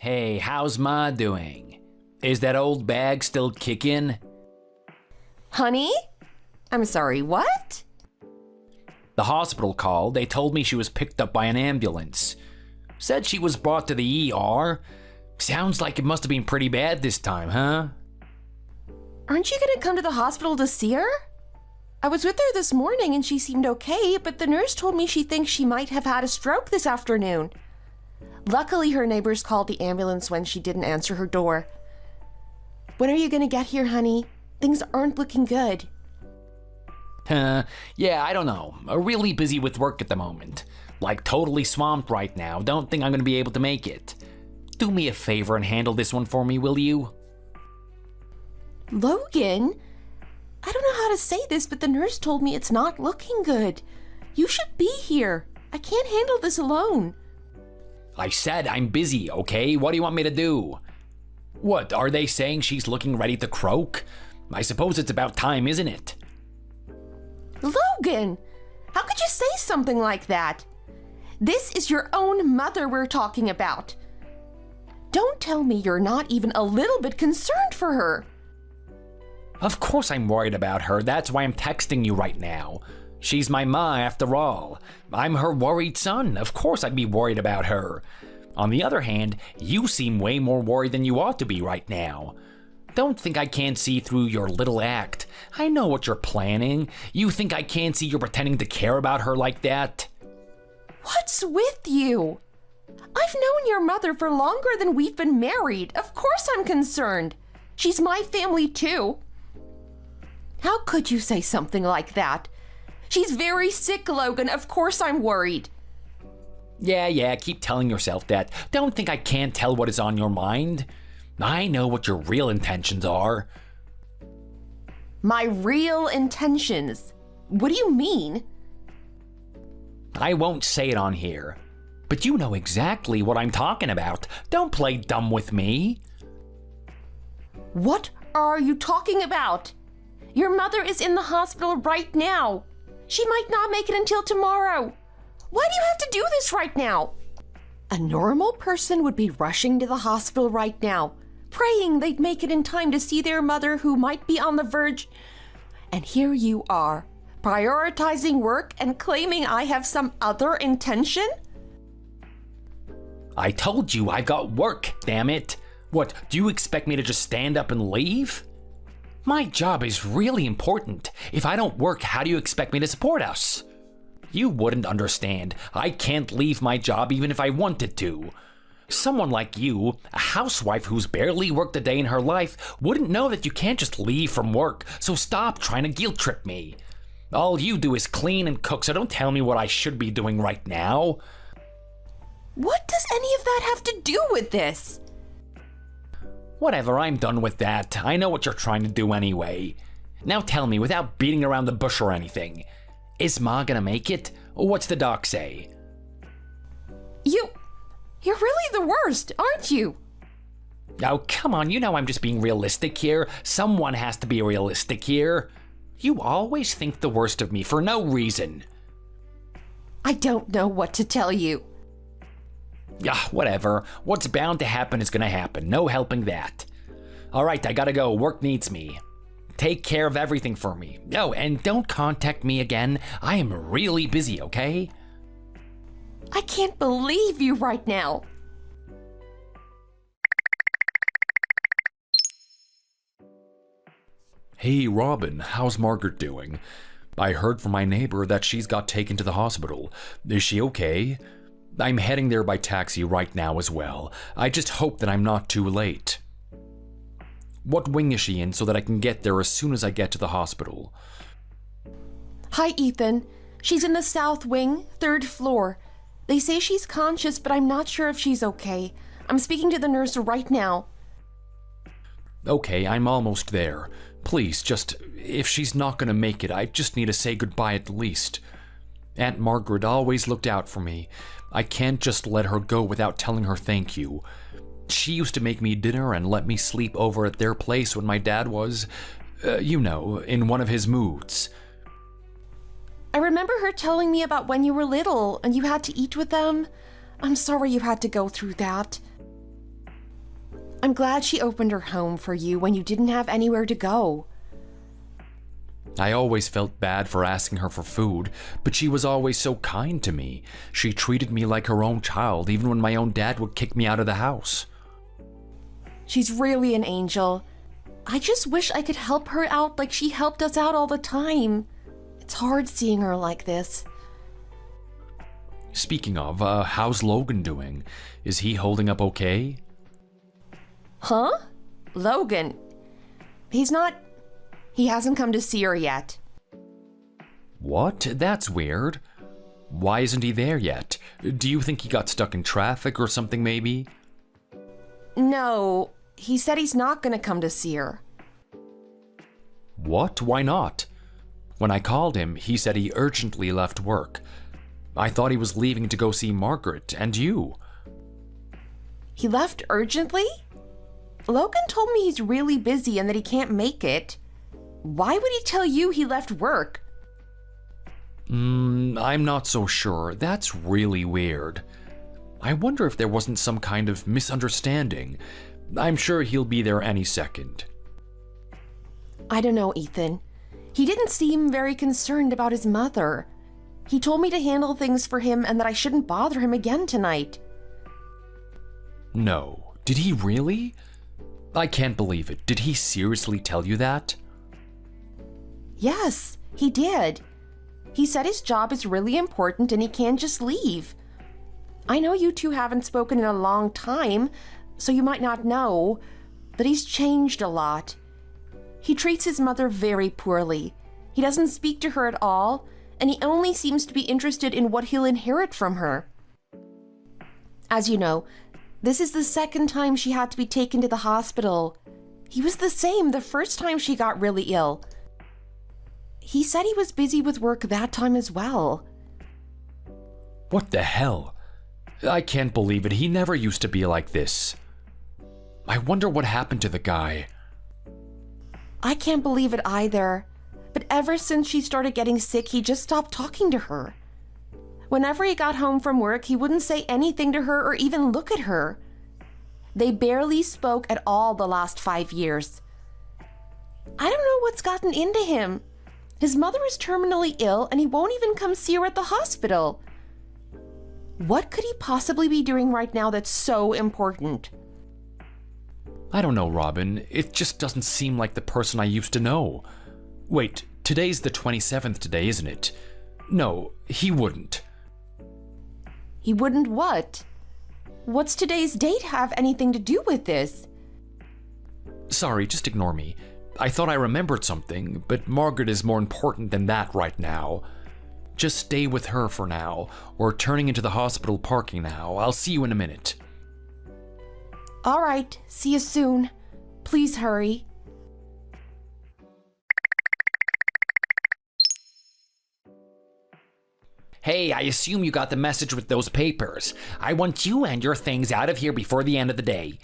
Hey, how's Ma doing? Is that old bag still kicking? Honey? I'm sorry, what? The hospital called. They told me she was picked up by an ambulance. Said she was brought to the ER. Sounds like it must have been pretty bad this time, huh? Aren't you gonna come to the hospital to see her? I was with her this morning and she seemed okay, but the nurse told me she thinks she might have had a stroke this afternoon. Luckily, her neighbors called the ambulance when she didn't answer her door. When are you gonna get here, honey? Things aren't looking good. Yeah, I don't know. I'm really busy with work at the moment. Like totally swamped right now. Don't think I'm gonna be able to make it. Do me a favor and handle this one for me, will you? Logan? I don't know how to say this, but the nurse told me it's not looking good. You should be here. I can't handle this alone. I said I'm busy, okay? What do you want me to do? What, are they saying she's looking ready to croak? I suppose it's about time, isn't it? Logan! How could you say something like that? This is your own mother we're talking about. Don't tell me you're not even a little bit concerned for her. Of course I'm worried about her. That's why I'm texting you right now. She's my ma after all. I'm her worried son. Of course I'd be worried about her. On the other hand, you seem way more worried than you ought to be right now. Don't think I can't see through your little act. I know what you're planning. You think I can't see you're pretending to care about her like that? What's with you? I've known your mother for longer than we've been married. Of course I'm concerned. She's my family too. How could you say something like that? She's very sick, Logan. Of course I'm worried. Yeah, keep telling yourself that. Don't think I can't tell what is on your mind. I know what your real intentions are. My real intentions? What do you mean? I won't say it on here, but you know exactly what I'm talking about. Don't play dumb with me. What are you talking about? Your mother is in the hospital right now. She might not make it until tomorrow. Why do you have to do this right now? A normal person would be rushing to the hospital right now, praying they'd make it in time to see their mother who might be on the verge. And here you are, prioritizing work and claiming I have some other intention? I told you I've got work, damn it. What, do you expect me to just stand up and leave? My job is really important. If I don't work, how do you expect me to support us? You wouldn't understand. I can't leave my job even if I wanted to. Someone like you, a housewife who's barely worked a day in her life, wouldn't know that you can't just leave from work, so stop trying to guilt trip me. All you do is clean and cook, so don't tell me what I should be doing right now. What does any of that have to do with this? Whatever, I'm done with that. I know what you're trying to do anyway. Now tell me, without beating around the bush or anything, is Ma gonna make it? What's the doc say? You're really the worst, aren't you? Oh, come on, you know I'm just being realistic here. Someone has to be realistic here. You always think the worst of me for no reason. I don't know what to tell you. Yeah, whatever. What's bound to happen is gonna happen. No helping that. Alright, I gotta go. Work needs me. Take care of everything for me. Oh, and don't contact me again. I am really busy, okay? I can't believe you right now. Hey Robin, how's Margaret doing? I heard from my neighbor that she's got taken to the hospital. Is she okay? I'm heading there by taxi right now as well. I just hope that I'm not too late. What wing is she in so that I can get there as soon as I get to the hospital? Hi, Ethan. She's in the south wing, 3rd floor. They say she's conscious, but I'm not sure if she's okay. I'm speaking to the nurse right now. Okay, I'm almost there. Please, just, if she's not gonna make it, I just need to say goodbye at least. Aunt Margaret always looked out for me. I can't just let her go without telling her thank you. She used to make me dinner and let me sleep over at their place when my dad was, in one of his moods. I remember her telling me about when you were little and you had to eat with them. I'm sorry you had to go through that. I'm glad she opened her home for you when you didn't have anywhere to go. I always felt bad for asking her for food, but she was always so kind to me. She treated me like her own child, even when my own dad would kick me out of the house. She's really an angel. I just wish I could help her out like she helped us out all the time. It's hard seeing her like this. Speaking of, how's Logan doing? Is he holding up okay? Huh? Logan? He hasn't come to see her yet. What? That's weird. Why isn't he there yet? Do you think he got stuck in traffic or something maybe? No, he said he's not gonna come to see her. What? Why not? When I called him, he said he urgently left work. I thought he was leaving to go see Margaret and you. He left urgently? Logan told me he's really busy and that he can't make it. Why would he tell you he left work? I'm not so sure. That's really weird. I wonder if there wasn't some kind of misunderstanding. I'm sure he'll be there any second. I don't know, Ethan. He didn't seem very concerned about his mother. He told me to handle things for him and that I shouldn't bother him again tonight. No. Did he really? I can't believe it. Did he seriously tell you that? Yes, he did. He said his job is really important and he can't just leave. I know you two haven't spoken in a long time, so you might not know, but he's changed a lot. He treats his mother very poorly. He doesn't speak to her at all, and he only seems to be interested in what he'll inherit from her. As you know, this is the second time she had to be taken to the hospital. He was the same the first time she got really ill. He said he was busy with work that time as well. What the hell? I can't believe it. He never used to be like this. I wonder what happened to the guy. I can't believe it either. But ever since she started getting sick, he just stopped talking to her. Whenever he got home from work, he wouldn't say anything to her or even look at her. They barely spoke at all the last 5 years. I don't know what's gotten into him. His mother is terminally ill and he won't even come see her at the hospital. What could he possibly be doing right now that's so important? I don't know, Robin. It just doesn't seem like the person I used to know. Wait, today's the 27th today, isn't it? No, he wouldn't. He wouldn't what? What's today's date have anything to do with this? Sorry, just ignore me. I thought I remembered something, but Margaret is more important than that right now. Just stay with her for now. We're turning into the hospital parking now. I'll see you in a minute. All right, see you soon. Please hurry. Hey, I assume you got the message with those papers. I want you and your things out of here before the end of the day.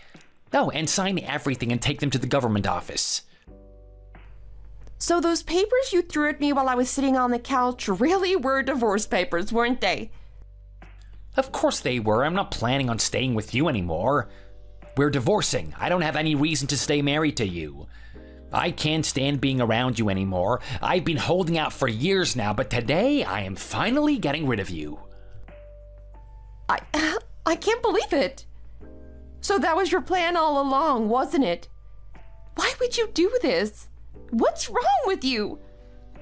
Oh, and sign everything and take them to the government office. So those papers you threw at me while I was sitting on the couch really were divorce papers, weren't they? Of course they were. I'm not planning on staying with you anymore. We're divorcing. I don't have any reason to stay married to you. I can't stand being around you anymore. I've been holding out for years now, but today I am finally getting rid of you. I can't believe it. So that was your plan all along, wasn't it? Why would you do this? What's wrong with you?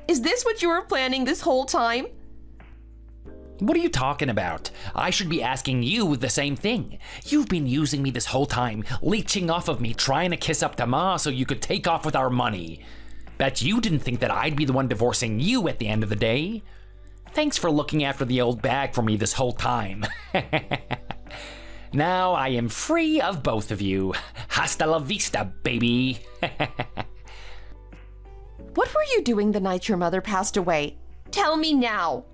Is this what you were planning this whole time? What are you talking about? I should be asking you the same thing. You've been using me this whole time, leeching off of me, trying to kiss up to Ma so you could take off with our money. Bet you didn't think that I'd be the one divorcing you at the end of the day. Thanks for looking after the old bag for me this whole time. Now I am free of both of you. Hasta la vista, baby. What were you doing the night your mother passed away? Tell me now.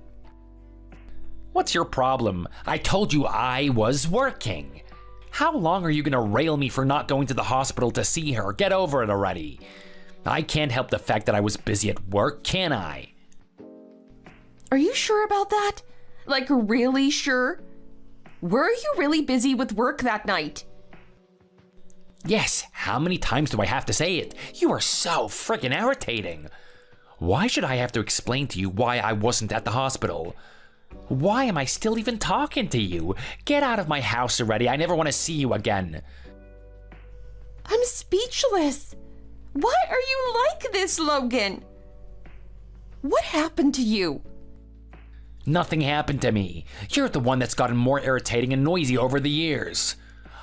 What's your problem? I told you I was working. How long are you gonna rail me for not going to the hospital to see her? Get over it already. I can't help the fact that I was busy at work, can I? Are you sure about that? Like, really sure? Were you really busy with work that night? Yes, how many times do I have to say it? You are so freaking irritating. Why should I have to explain to you why I wasn't at the hospital? Why am I still even talking to you? Get out of my house already. I never want to see you again. I'm speechless. Why are you like this, Logan? What happened to you? Nothing happened to me. You're the one that's gotten more irritating and noisy over the years.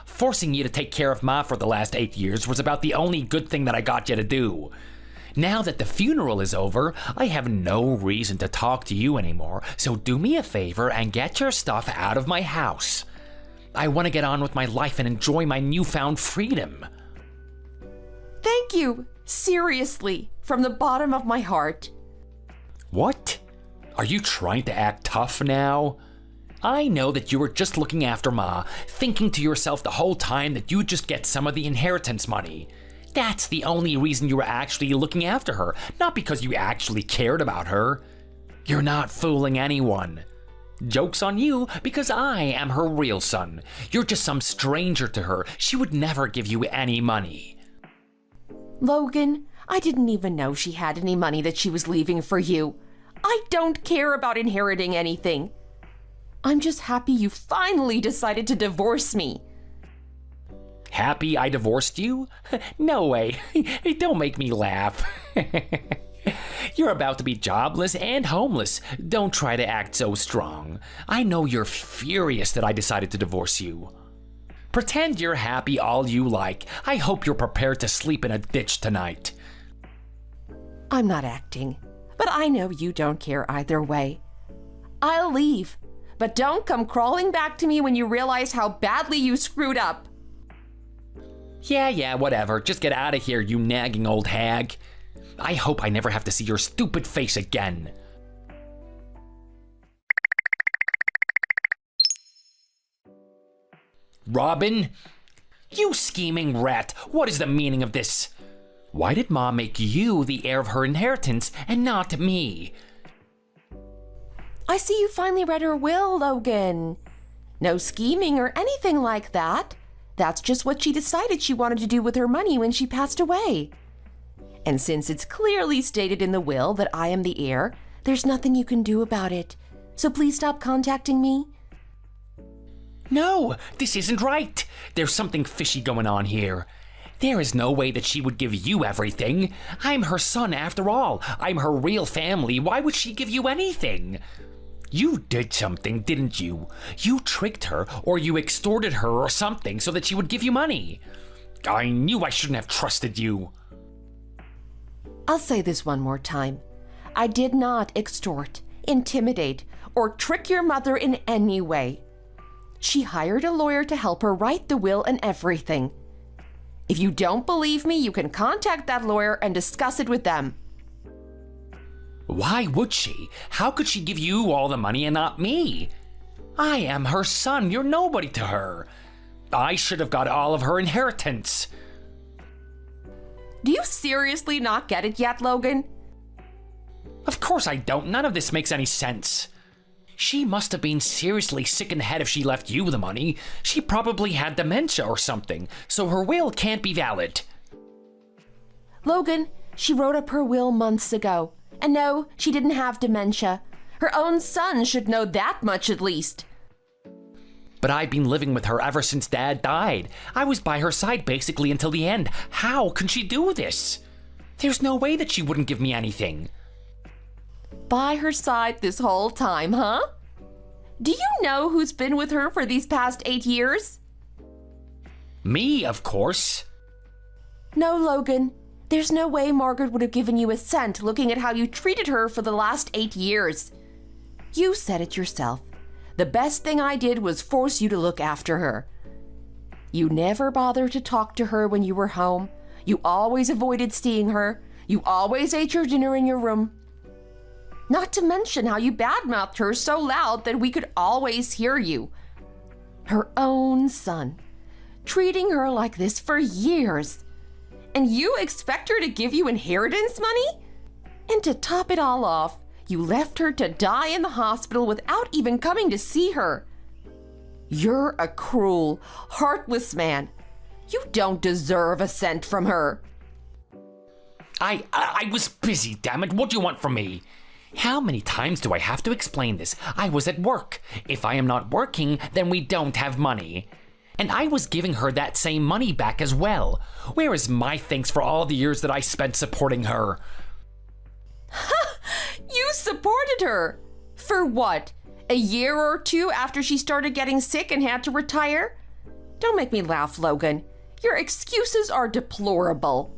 Forcing you to take care of Ma for the last 8 years was about the only good thing that I got you to do. Now that the funeral is over, I have no reason to talk to you anymore, so do me a favor and get your stuff out of my house. I want to get on with my life and enjoy my newfound freedom. Thank you. Seriously, from the bottom of my heart. What? Are you trying to act tough now? I know that you were just looking after Ma, thinking to yourself the whole time that you'd just get some of the inheritance money. That's the only reason you were actually looking after her, not because you actually cared about her. You're not fooling anyone. Joke's on you, because I am her real son. You're just some stranger to her. She would never give you any money. Logan, I didn't even know she had any money that she was leaving for you. I don't care about inheriting anything. I'm just happy you finally decided to divorce me. Happy I divorced you? No way. Don't make me laugh. You're about to be jobless and homeless. Don't try to act so strong. I know you're furious that I decided to divorce you. Pretend you're happy all you like. I hope you're prepared to sleep in a ditch tonight. I'm not acting, but I know you don't care either way. I'll leave, but don't come crawling back to me when you realize how badly you screwed up. Yeah, whatever. Just get out of here, you nagging old hag. I hope I never have to see your stupid face again. Robin? You scheming rat, what is the meaning of this? Why did Mom make you the heir of her inheritance and not me? I see you finally read her will, Logan. No scheming or anything like that. That's just what she decided she wanted to do with her money when she passed away. And since it's clearly stated in the will that I am the heir, there's nothing you can do about it. So please stop contacting me. No, this isn't right. There's something fishy going on here. There is no way that she would give you everything. I'm her son after all. I'm her real family. Why would she give you anything? You did something, didn't you? You tricked her, or you extorted her or something so that she would give you money. I knew I shouldn't have trusted you. I'll say this one more time. I did not extort, intimidate, or trick your mother in any way. She hired a lawyer to help her write the will and everything. If you don't believe me, you can contact that lawyer and discuss it with them. Why would she? How could she give you all the money and not me? I am her son. You're nobody to her. I should have got all of her inheritance. Do you seriously not get it yet, Logan? Of course I don't. None of this makes any sense. She must have been seriously sick in the head if she left you the money. She probably had dementia or something, so her will can't be valid. Logan, she wrote up her will months ago. And no, she didn't have dementia. Her own son should know that much at least. But I've been living with her ever since Dad died. I was by her side basically until the end. How can she do this? There's no way that she wouldn't give me anything. By her side this whole time, huh? Do you know who's been with her for these past 8 years? Me, of course. No, Logan. There's no way Margaret would have given you a cent looking at how you treated her for the last 8 years. You said it yourself. The best thing I did was force you to look after her. You never bothered to talk to her when you were home. You always avoided seeing her. You always ate your dinner in your room. Not to mention how you badmouthed her so loud that we could always hear you. Her own son. Treating her like this for years. And you expect her to give you inheritance money? And to top it all off, you left her to die in the hospital without even coming to see her. You're a cruel, heartless man. You don't deserve a cent from her. I was busy, damn it. What do you want from me? How many times do I have to explain this? I was at work. If I am not working, then we don't have money. And I was giving her that same money back as well. Where is my thanks for all the years that I spent supporting her? You supported her. For what? A year or two after she started getting sick and had to retire? Don't make me laugh, Logan. Your excuses are deplorable.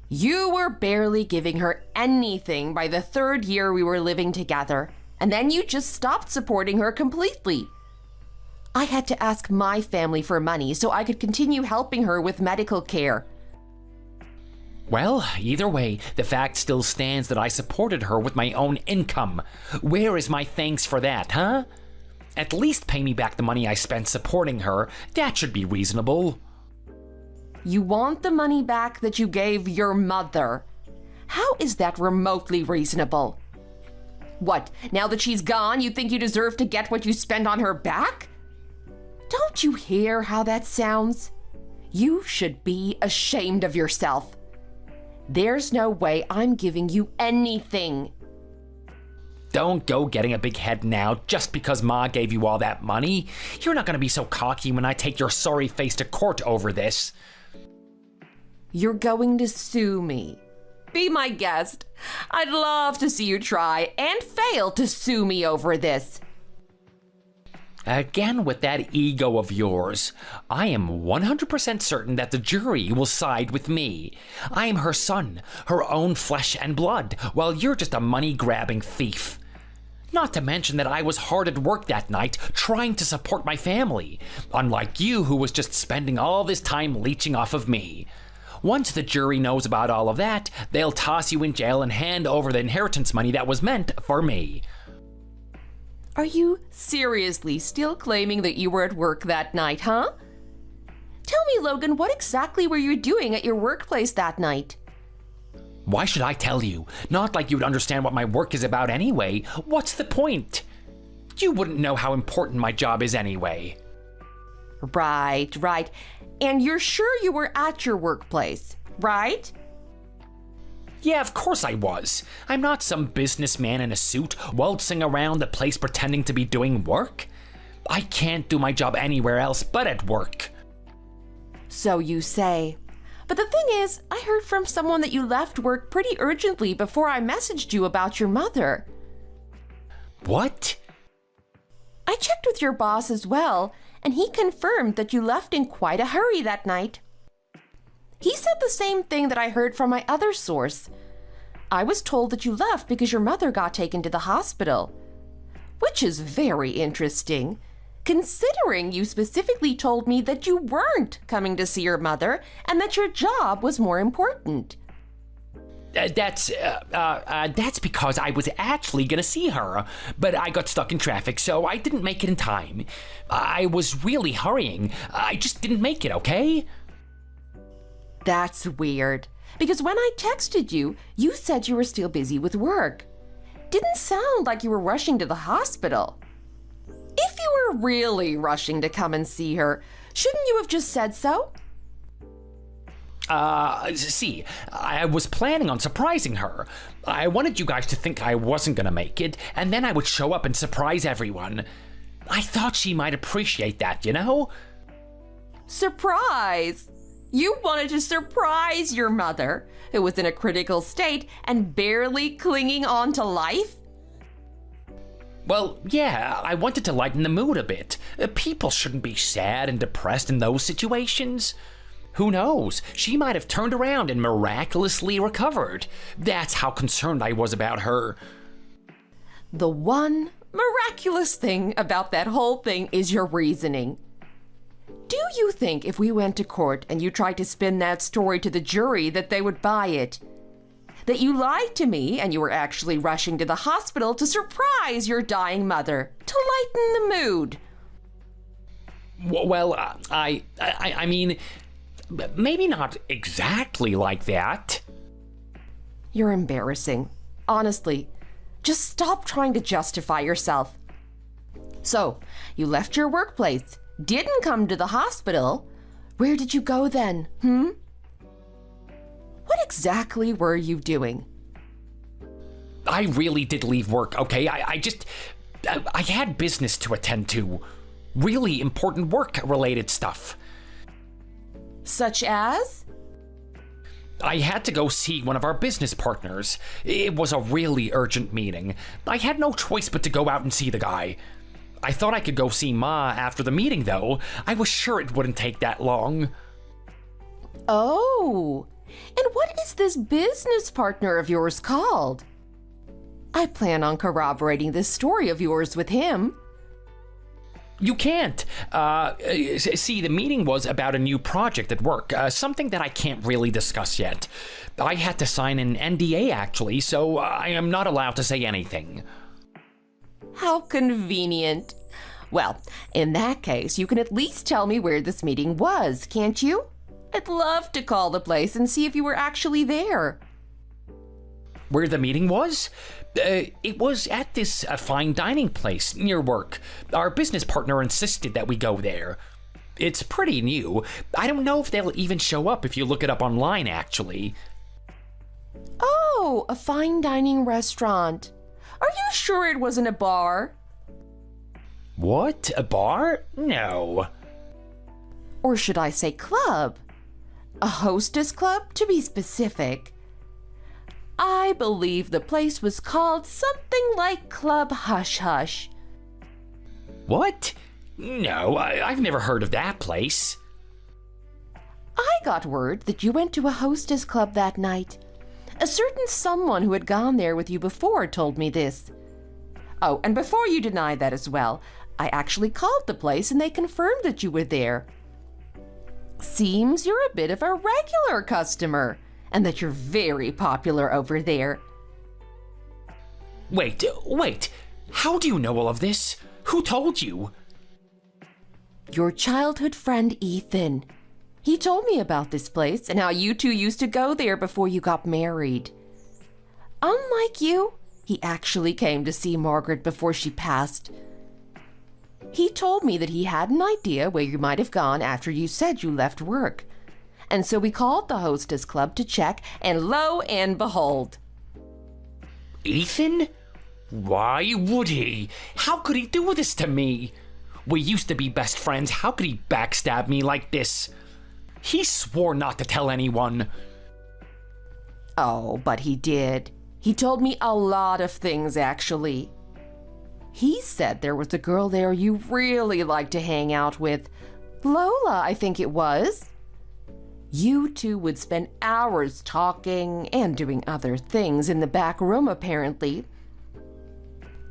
You were barely giving her anything by the 3rd year we were living together, and then you just stopped supporting her completely. I had to ask my family for money so I could continue helping her with medical care. Well, either way, the fact still stands that I supported her with my own income. Where is my thanks for that, huh? At least pay me back the money I spent supporting her. That should be reasonable. You want the money back that you gave your mother. How is that remotely reasonable? What, now that she's gone, you think you deserve to get what you spent on her back? Don't you hear how that sounds? You should be ashamed of yourself. There's no way I'm giving you anything. Don't go getting a big head now just because Ma gave you all that money. You're not gonna be so cocky when I take your sorry face to court over this. You're going to sue me. Be my guest. I'd love to see you try and fail to sue me over this. Again with that ego of yours. I am 100% certain that the jury will side with me. I am her son, her own flesh and blood, while you're just a money-grabbing thief. Not to mention that I was hard at work that night trying to support my family, unlike you who was just spending all this time leeching off of me. Once the jury knows about all of that, they'll toss you in jail and hand over the inheritance money that was meant for me. Are you seriously still claiming that you were at work that night, huh? Tell me, Logan, what exactly were you doing at your workplace that night? Why should I tell you? Not like you'd understand what my work is about anyway. What's the point? You wouldn't know how important my job is anyway. Right. And you're sure you were at your workplace, right? Yeah, of course I was. I'm not some businessman in a suit waltzing around the place pretending to be doing work. I can't do my job anywhere else but at work. So you say. But the thing is, I heard from someone that you left work pretty urgently before I messaged you about your mother. What? I checked with your boss as well, and he confirmed that you left in quite a hurry that night. He said the same thing that I heard from my other source. I was told that you left because your mother got taken to the hospital, which is very interesting, considering you specifically told me that you weren't coming to see your mother and that your job was more important. That's because I was actually gonna see her, but I got stuck in traffic, so I didn't make it in time. I was really hurrying. I just didn't make it, okay? That's weird, because when I texted you, you said you were still busy with work. Didn't sound like you were rushing to the hospital. If you were really rushing to come and see her, shouldn't you have just said so? See, I was planning on surprising her. I wanted you guys to think I wasn't gonna make it, and then I would show up and surprise everyone. I thought she might appreciate that, you know? Surprise! You wanted to surprise your mother, who was in a critical state and barely clinging on to life? Well, yeah, I wanted to lighten the mood a bit. People shouldn't be sad and depressed in those situations. Who knows? She might have turned around and miraculously recovered. That's how concerned I was about her. The one miraculous thing about that whole thing is your reasoning. Do you think if we went to court and you tried to spin that story to the jury that they would buy it? That you lied to me and you were actually rushing to the hospital to surprise your dying mother, to lighten the mood? Well, I mean, maybe not exactly like that. You're embarrassing. Honestly, just stop trying to justify yourself. So, you left your workplace, didn't come to the hospital, Where did you go then, What exactly were you doing? I really did leave work, okay? I had business to attend to. Really important work-related stuff. Such as? I had to go see one of our business partners. It was a really urgent meeting. I had no choice but to go out and see the guy. I thought I could go see Ma after the meeting, though. I was sure it wouldn't take that long. Oh, and what is this business partner of yours called? I plan on corroborating this story of yours with him. You can't. See, the meeting was about a new project at work, something that I can't really discuss yet. I had to sign an NDA, actually, so I am not allowed to say anything. How convenient. Well, in that case, you can at least tell me where this meeting was, can't you? I'd love to call the place and see if you were actually there. Where the meeting was? It was at this fine dining place near work. Our business partner insisted that we go there. It's pretty new. I don't know if they'll even show up if you look it up online, actually. Oh, a fine dining restaurant. Are you sure it wasn't a bar? What? A bar? No. Or should I say club? A hostess club, to be specific. I believe the place was called something like Club Hush Hush. What? No, I've never heard of that place. I got word that you went to a hostess club that night. A certain someone who had gone there with you before told me this. Oh, and before you deny that as well, I actually called the place and they confirmed that you were there. Seems you're a bit of a regular customer, and that you're very popular over there. Wait. How do you know all of this? Who told you? Your childhood friend Ethan. He told me about this place and how you two used to go there before you got married. Unlike you, he actually came to see Margaret before she passed. He told me that he had an idea where you might have gone after you said you left work. And so we called the hostess club to check, and lo and behold. Ethan? Why would he? How could he do this to me? We used to be best friends. How could he backstab me like this? He swore not to tell anyone. Oh, but he did. He told me a lot of things, actually. He said there was a girl there you really liked to hang out with. Lola, I think it was. You two would spend hours talking and doing other things in the back room, apparently.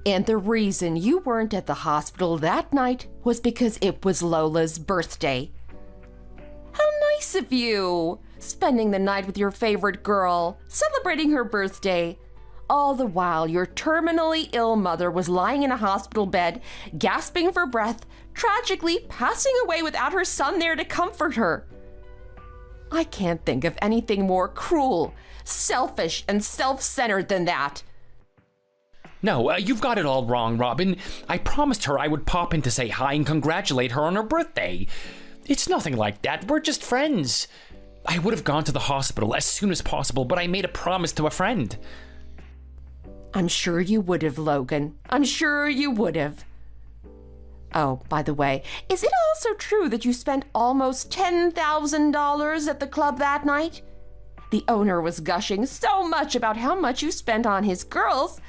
And the reason you weren't at the hospital that night was because it was Lola's birthday. How nice of you! Spending the night with your favorite girl, celebrating her birthday. All the while, your terminally ill mother was lying in a hospital bed, gasping for breath, tragically passing away without her son there to comfort her. I can't think of anything more cruel, selfish, and self-centered than that. No, you've got it all wrong, Robin. I promised her I would pop in to say hi and congratulate her on her birthday. It's nothing like that. We're just friends. I would have gone to the hospital as soon as possible, but I made a promise to a friend. I'm sure you would have, Logan. I'm sure you would have. Oh, by the way, is it also true that you spent almost $10,000 at the club that night? The owner was gushing so much about how much you spent on his girls,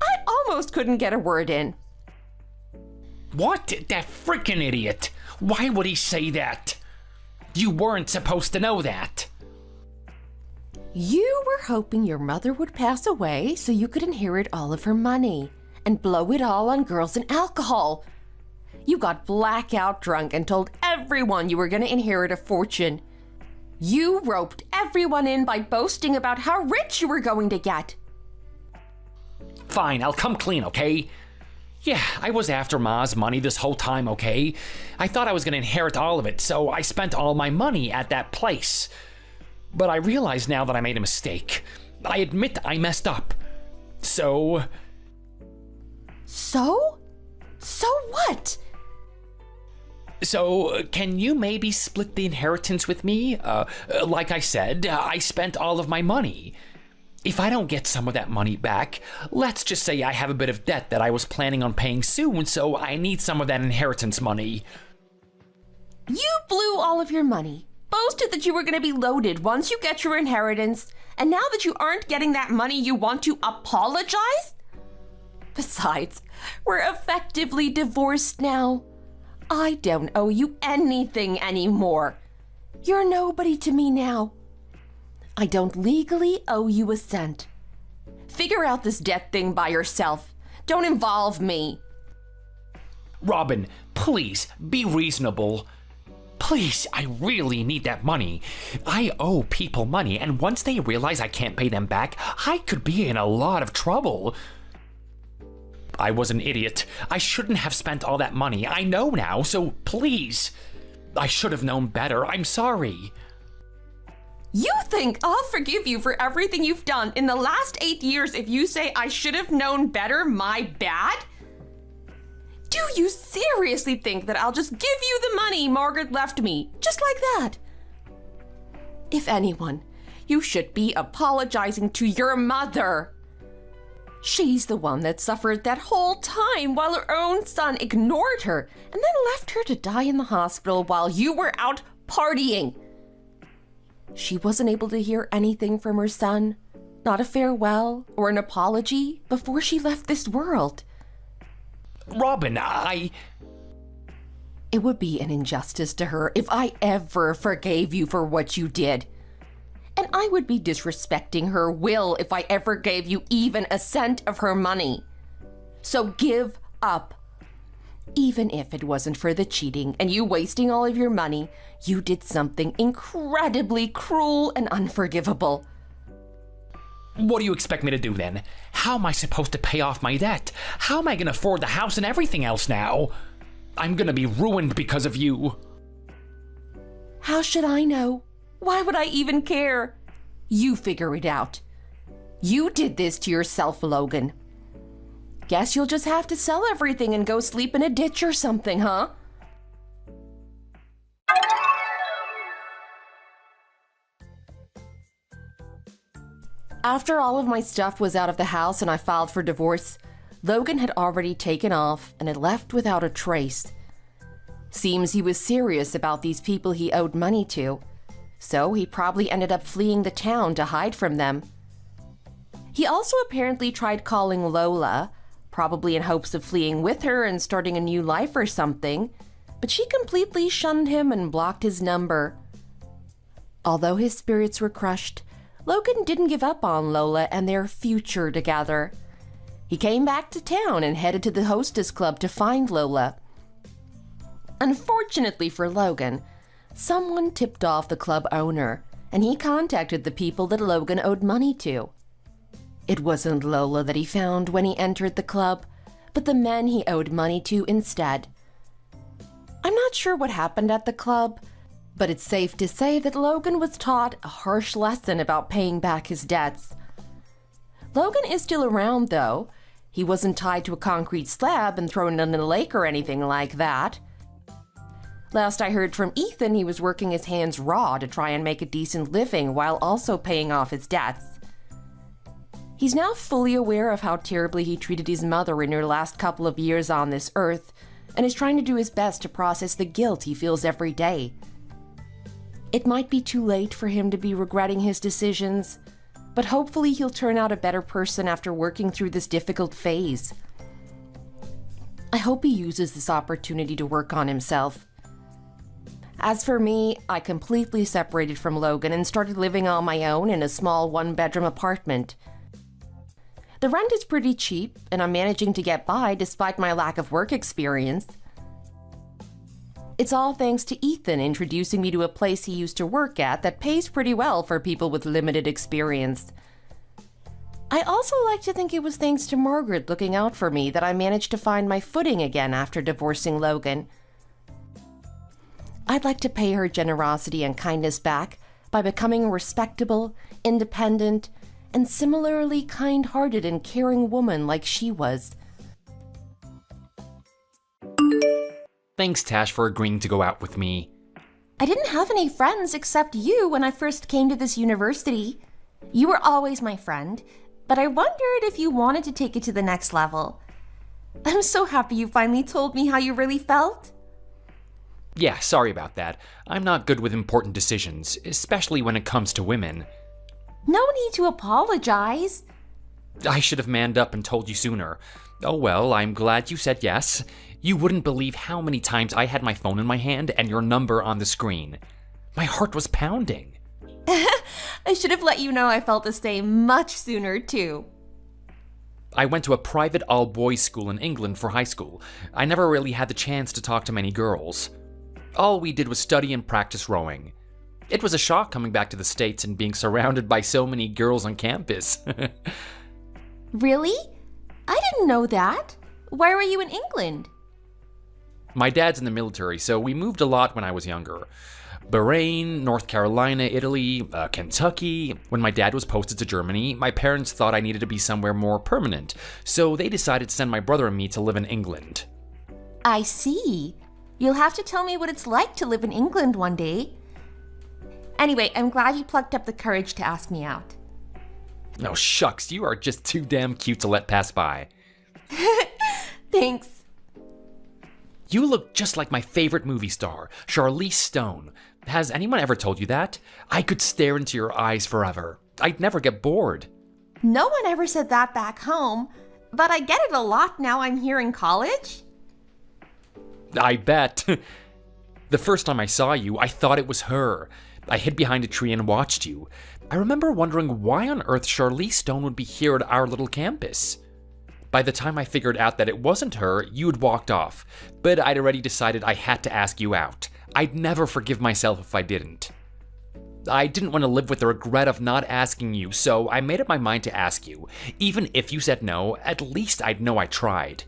I almost couldn't get a word in. What? That freaking idiot! Why would he say that? You weren't supposed to know that. You were hoping your mother would pass away so you could inherit all of her money and blow it all on girls and alcohol. You got blackout drunk and told everyone you were going to inherit a fortune. You roped everyone in by boasting about how rich you were going to get. Fine, I'll come clean, okay? Yeah, I was after Ma's money this whole time, okay? I thought I was gonna inherit all of it, so I spent all my money at that place. But I realize now that I made a mistake. I admit I messed up. So? So? So what? So, can you maybe split the inheritance with me? Like I said, I spent all of my money. If I don't get some of that money back, let's just say I have a bit of debt that I was planning on paying soon, so I need some of that inheritance money. You blew all of your money, boasted that you were going to be loaded once you get your inheritance, and now that you aren't getting that money, you want to apologize? Besides, we're effectively divorced now. I don't owe you anything anymore. You're nobody to me now. I don't legally owe you a cent. Figure out this debt thing by yourself. Don't involve me. Robin, please, be reasonable. Please, I really need that money. I owe people money, and once they realize I can't pay them back, I could be in a lot of trouble. I was an idiot. I shouldn't have spent all that money. I know now, so please. I should have known better. I'm sorry. You think I'll forgive you for everything you've done in the last 8 years if you say I should have known better, my bad? Do you seriously think that I'll just give you the money Margaret left me, just like that? If anyone, you should be apologizing to your mother. She's the one that suffered that whole time while her own son ignored her and then left her to die in the hospital while you were out partying. She wasn't able to hear anything from her son, not a farewell or an apology before she left this world. Robin, It would be an injustice to her if I ever forgave you for what you did. And I would be disrespecting her will if I ever gave you even a cent of her money. So give up. Even if it wasn't for the cheating and you wasting all of your money, you did something incredibly cruel and unforgivable. What do you expect me to do then? How am I supposed to pay off my debt? How am I going to afford the house and everything else now? I'm going to be ruined because of you. How should I know? Why would I even care? You figure it out. You did this to yourself, Logan. Guess you'll just have to sell everything and go sleep in a ditch or something, huh? After all of my stuff was out of the house and I filed for divorce, Logan had already taken off and had left without a trace. Seems he was serious about these people he owed money to, so he probably ended up fleeing the town to hide from them. He also apparently tried calling Lola, probably in hopes of fleeing with her and starting a new life or something, but she completely shunned him and blocked his number. Although his spirits were crushed, Logan didn't give up on Lola and their future together. He came back to town and headed to the hostess club to find Lola. Unfortunately for Logan, someone tipped off the club owner, and he contacted the people that Logan owed money to. It wasn't Lola that he found when he entered the club, but the men he owed money to instead. I'm not sure what happened at the club, but it's safe to say that Logan was taught a harsh lesson about paying back his debts. Logan is still around, though. He wasn't tied to a concrete slab and thrown in a lake or anything like that. Last I heard from Ethan, he was working his hands raw to try and make a decent living while also paying off his debts. He's now fully aware of how terribly he treated his mother in her last couple of years on this earth, and is trying to do his best to process the guilt he feels every day. It might be too late for him to be regretting his decisions, but hopefully he'll turn out a better person after working through this difficult phase. I hope he uses this opportunity to work on himself. As for me, I completely separated from Logan and started living on my own in a small one-bedroom apartment. The rent is pretty cheap, and I'm managing to get by despite my lack of work experience. It's all thanks to Ethan introducing me to a place he used to work at that pays pretty well for people with limited experience. I also like to think it was thanks to Margaret looking out for me that I managed to find my footing again after divorcing Logan. I'd like to pay her generosity and kindness back by becoming a respectable, independent, and similarly kind-hearted and caring woman like she was. Thanks, Tash, for agreeing to go out with me. I didn't have any friends except you when I first came to this university. You were always my friend, but I wondered if you wanted to take it to the next level. I'm so happy you finally told me how you really felt. Yeah, sorry about that. I'm not good with important decisions, especially when it comes to women. No need to apologize. I should have manned up and told you sooner. Oh well, I'm glad you said yes. You wouldn't believe how many times I had my phone in my hand and your number on the screen. My heart was pounding. I should have let you know I felt the same much sooner, too. I went to a private all-boys school in England for high school. I never really had the chance to talk to many girls. All we did was study and practice rowing. It was a shock coming back to the States and being surrounded by so many girls on campus. Really? I didn't know that. Why were you in England? My dad's in the military, so we moved a lot when I was younger. Bahrain, North Carolina, Italy, Kentucky. When my dad was posted to Germany, my parents thought I needed to be somewhere more permanent, so they decided to send my brother and me to live in England. I see. You'll have to tell me what it's like to live in England one day. Anyway, I'm glad you plucked up the courage to ask me out. Oh, shucks, you are just too damn cute to let pass by. Thanks. You look just like my favorite movie star, Charlize Theron. Has anyone ever told you that? I could stare into your eyes forever. I'd never get bored. No one ever said that back home, but I get it a lot now I'm here in college. I bet. The first time I saw you, I thought it was her. I hid behind a tree and watched you. I remember wondering why on earth Charlize Theron would be here at our little campus. By the time I figured out that it wasn't her, you'd walked off, but I'd already decided I had to ask you out. I'd never forgive myself if I didn't. I didn't want to live with the regret of not asking you, so I made up my mind to ask you. Even if you said no, at least I'd know I tried.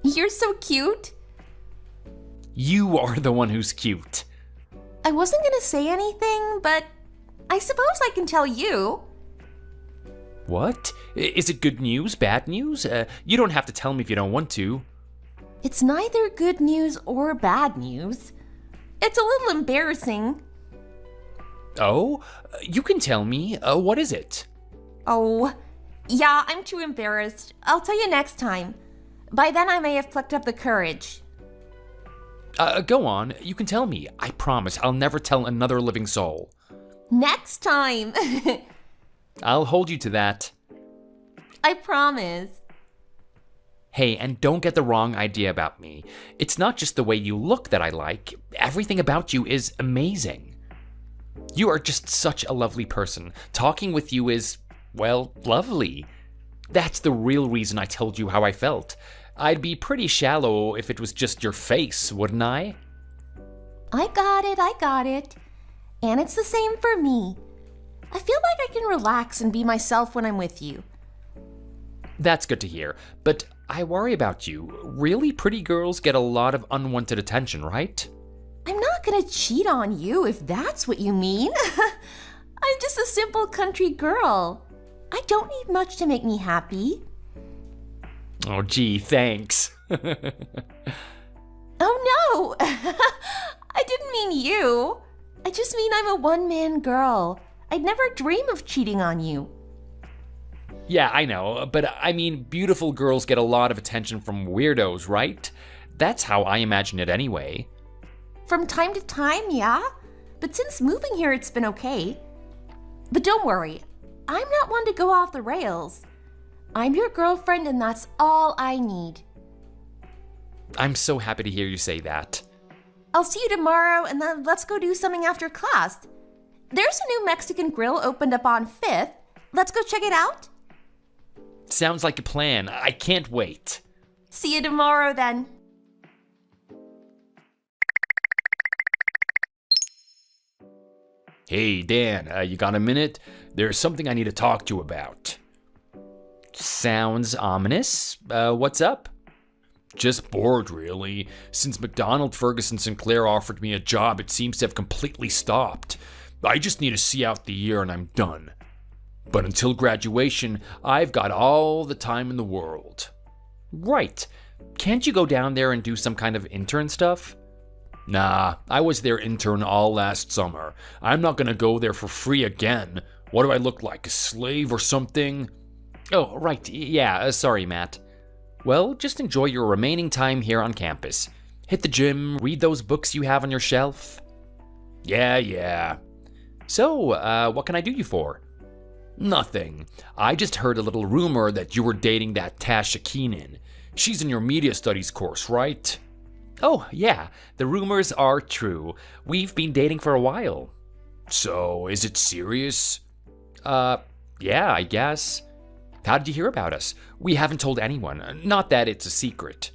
You're so cute. You are the one who's cute. I wasn't gonna say anything, but I suppose I can tell you. What? Is it good news, bad news? You don't have to tell me if you don't want to. It's neither good news or bad news. It's a little embarrassing. Oh? You can tell me. What is it? Oh, yeah, I'm too embarrassed. I'll tell you next time. By then I may have plucked up the courage. Go on. You can tell me. I promise I'll never tell another living soul. Next time. I'll hold you to that. I promise. Hey, and don't get the wrong idea about me. It's not just the way you look that I like. Everything about you is amazing. You are just such a lovely person. Talking with you is, well, lovely. That's the real reason I told you how I felt. I'd be pretty shallow if it was just your face, wouldn't I? I got it. And it's the same for me. I feel like I can relax and be myself when I'm with you. That's good to hear, but I worry about you. Really pretty girls get a lot of unwanted attention, right? I'm not gonna cheat on you if that's what you mean. I'm just a simple country girl. I don't need much to make me happy. Oh, gee, thanks. Oh no! I didn't mean you. I just mean I'm a one-man girl. I'd never dream of cheating on you. Yeah, I know, but I mean, beautiful girls get a lot of attention from weirdos, right? That's how I imagine it anyway. From time to time, yeah. But since moving here, it's been okay. But don't worry, I'm not one to go off the rails. I'm your girlfriend and that's all I need. I'm so happy to hear you say that. I'll see you tomorrow and then let's go do something after class. There's a new Mexican grill opened up on 5th. Let's go check it out. Sounds like a plan. I can't wait. See you tomorrow then. Hey, Dan, you got a minute? There's something I need to talk to you about. Sounds ominous. What's up? Just bored, really. Since McDonald, Ferguson, Sinclair offered me a job, it seems to have completely stopped. I just need to see out the year and I'm done. But until graduation, I've got all the time in the world. Right. Can't you go down there and do some kind of intern stuff? Nah, I was their intern all last summer. I'm not gonna go there for free again. What do I look like, a slave or something? Oh, right, yeah, sorry, Matt. Well, just enjoy your remaining time here on campus. Hit the gym, read those books you have on your shelf. Yeah. So, what can I do you for? Nothing. I just heard a little rumor that you were dating that Tasha Keenan. She's in your media studies course, right? Oh, yeah, the rumors are true. We've been dating for a while. So, is it serious? Yeah, I guess. How did you hear about us? We haven't told anyone. Not that it's a secret.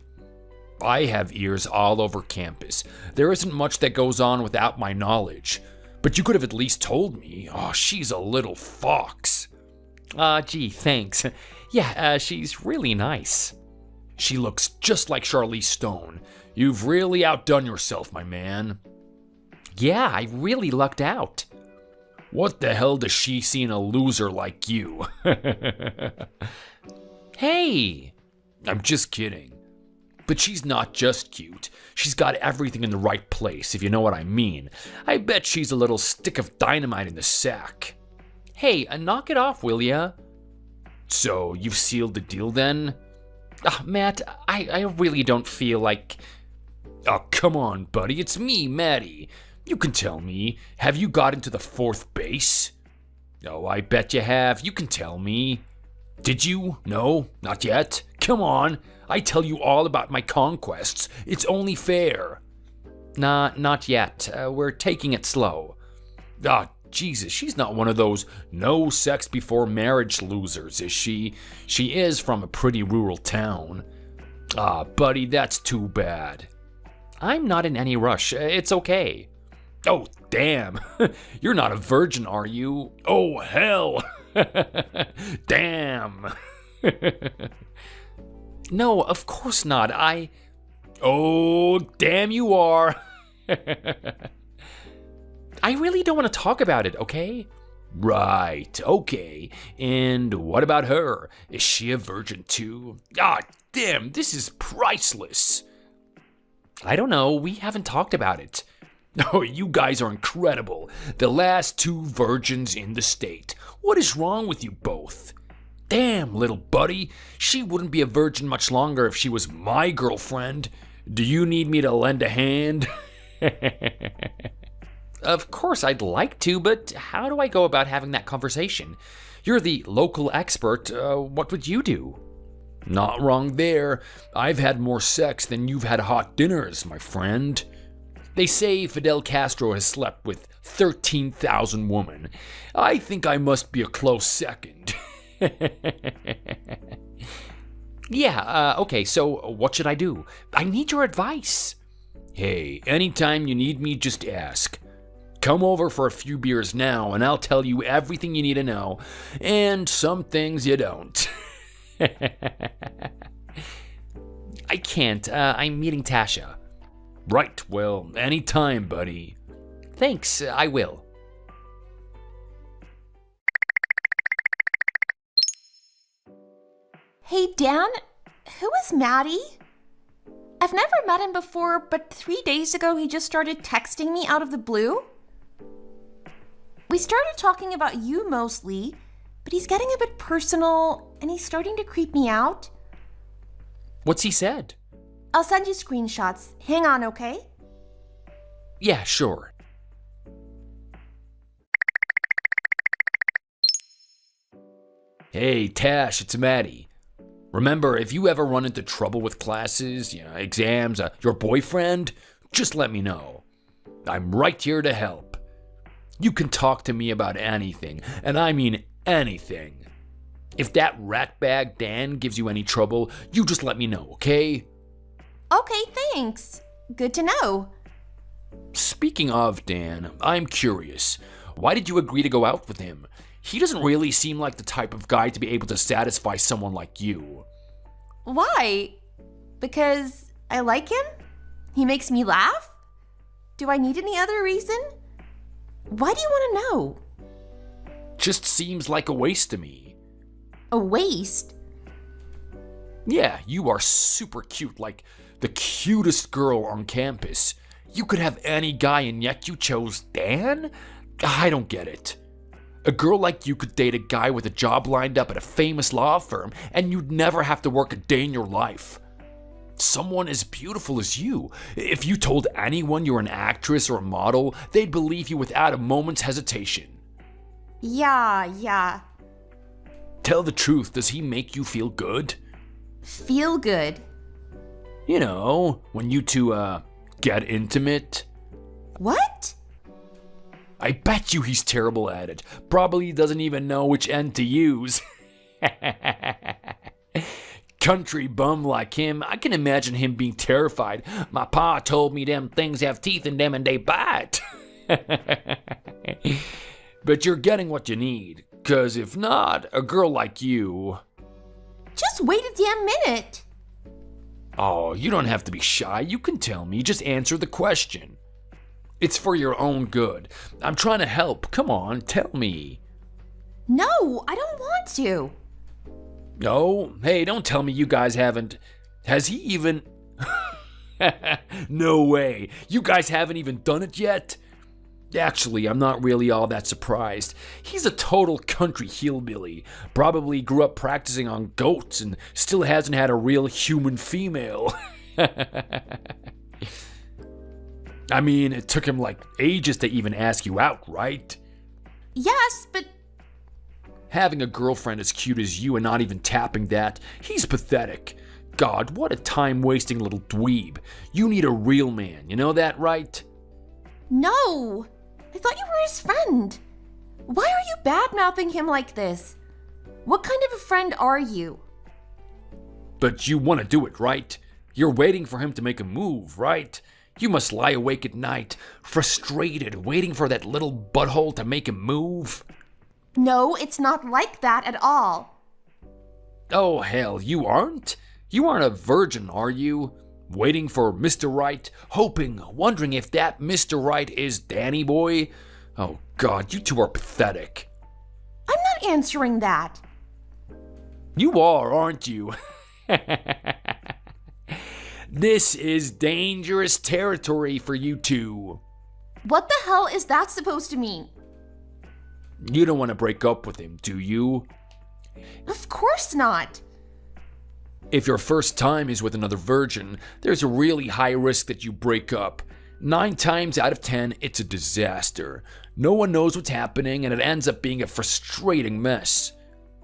I have ears all over campus. There isn't much that goes on without my knowledge. But you could have at least told me. Oh, she's a little fox. Gee, thanks. Yeah, she's really nice. She looks just like Charlize Stone. You've really outdone yourself, my man. Yeah, I really lucked out. What the hell does she see in a loser like you? Hey! I'm just kidding. But she's not just cute. She's got everything in the right place, if you know what I mean. I bet she's a little stick of dynamite in the sack. Hey, knock it off, will ya? So, you've sealed the deal then? Matt, I really don't feel like... Oh, come on, buddy. It's me, Maddie. You can tell me. Have you gotten to the fourth base? Oh, I bet you have. You can tell me. Did you? No? Not yet? Come on. I tell you all about my conquests. It's only fair. Nah, not yet. We're taking it slow. Jesus, she's not one of those no sex before marriage losers, is she? She is from a pretty rural town. Buddy, that's too bad. I'm not in any rush. It's okay. Oh, damn. You're not a virgin, are you? Oh, hell. Damn. No, of course not. Oh, damn you are. I really don't want to talk about it, okay? Right, okay. And what about her? Is she a virgin too? Damn, this is priceless. I don't know. We haven't talked about it. Oh, you guys are incredible. The last two virgins in the state. What is wrong with you both? Damn, little buddy. She wouldn't be a virgin much longer if she was my girlfriend. Do you need me to lend a hand? Of course I'd like to, but how do I go about having that conversation? You're the local expert. What would you do? Not wrong there. I've had more sex than you've had hot dinners, my friend. They say Fidel Castro has slept with 13,000 women. I think I must be a close second. Yeah, okay, so what should I do? I need your advice. Hey, anytime you need me, just ask. Come over for a few beers now, and I'll tell you everything you need to know, and some things you don't. I can't. I'm meeting Tasha. Right, well, anytime, buddy. Thanks, I will. Hey, Dan, who is Maddie? I've never met him before, but 3 days ago he just started texting me out of the blue. We started talking about you mostly, but he's getting a bit personal and he's starting to creep me out. What's he said? I'll send you screenshots. Hang on, okay? Yeah, sure. Hey, Tash, it's Maddie. Remember, if you ever run into trouble with classes, exams, your boyfriend, just let me know. I'm right here to help. You can talk to me about anything, and I mean anything. If that ratbag Dan gives you any trouble, you just let me know, okay? Okay, thanks. Good to know. Speaking of Dan, I'm curious. Why did you agree to go out with him? He doesn't really seem like the type of guy to be able to satisfy someone like you. Why? Because I like him? He makes me laugh? Do I need any other reason? Why do you want to know? Just seems like a waste to me. A waste? Yeah, you are super cute, like the cutest girl on campus. You could have any guy and yet you chose Dan? I don't get it. A girl like you could date a guy with a job lined up at a famous law firm and you'd never have to work a day in your life. Someone as beautiful as you. If you told anyone you're an actress or a model, they'd believe you without a moment's hesitation. Yeah. Tell the truth, does he make you feel good? Feel good. You know, when you two, get intimate. What? I bet you he's terrible at it. Probably doesn't even know which end to use. Country bum like him, I can imagine him being terrified. My pa told me them things have teeth in them and they bite. But you're getting what you need, 'cause if not, a girl like you... Just wait a damn minute. Oh, you don't have to be shy. You can tell me. Just answer the question. It's for your own good. I'm trying to help. Come on, tell me. No, I don't want to. No? Hey, don't tell me you guys haven't... Has he even... No way. You guys haven't even done it yet? Actually, I'm not really all that surprised. He's a total country hillbilly. Probably grew up practicing on goats and still hasn't had a real human female. I mean, it took him like ages to even ask you out, right? Yes, but... Having a girlfriend as cute as you and not even tapping that, he's pathetic. God, what a time-wasting little dweeb. You need a real man, you know that, right? No! I thought you were his friend. Why are you bad-mouthing him like this? What kind of a friend are you? But you want to do it, right? You're waiting for him to make a move, right? You must lie awake at night, frustrated, waiting for that little butthole to make a move. No, it's not like that at all. Oh, hell, you aren't? You aren't a virgin, are you? Waiting for Mr. Right, hoping, wondering if that Mr. Right is Danny Boy? Oh, God, you two are pathetic. I'm not answering that. You are, aren't you? This is dangerous territory for you two. What the hell is that supposed to mean? You don't want to break up with him, do you? Of course not. If your first time is with another virgin, there's a really high risk that you break up. 9 times out of 10, it's a disaster. No one knows what's happening, and it ends up being a frustrating mess.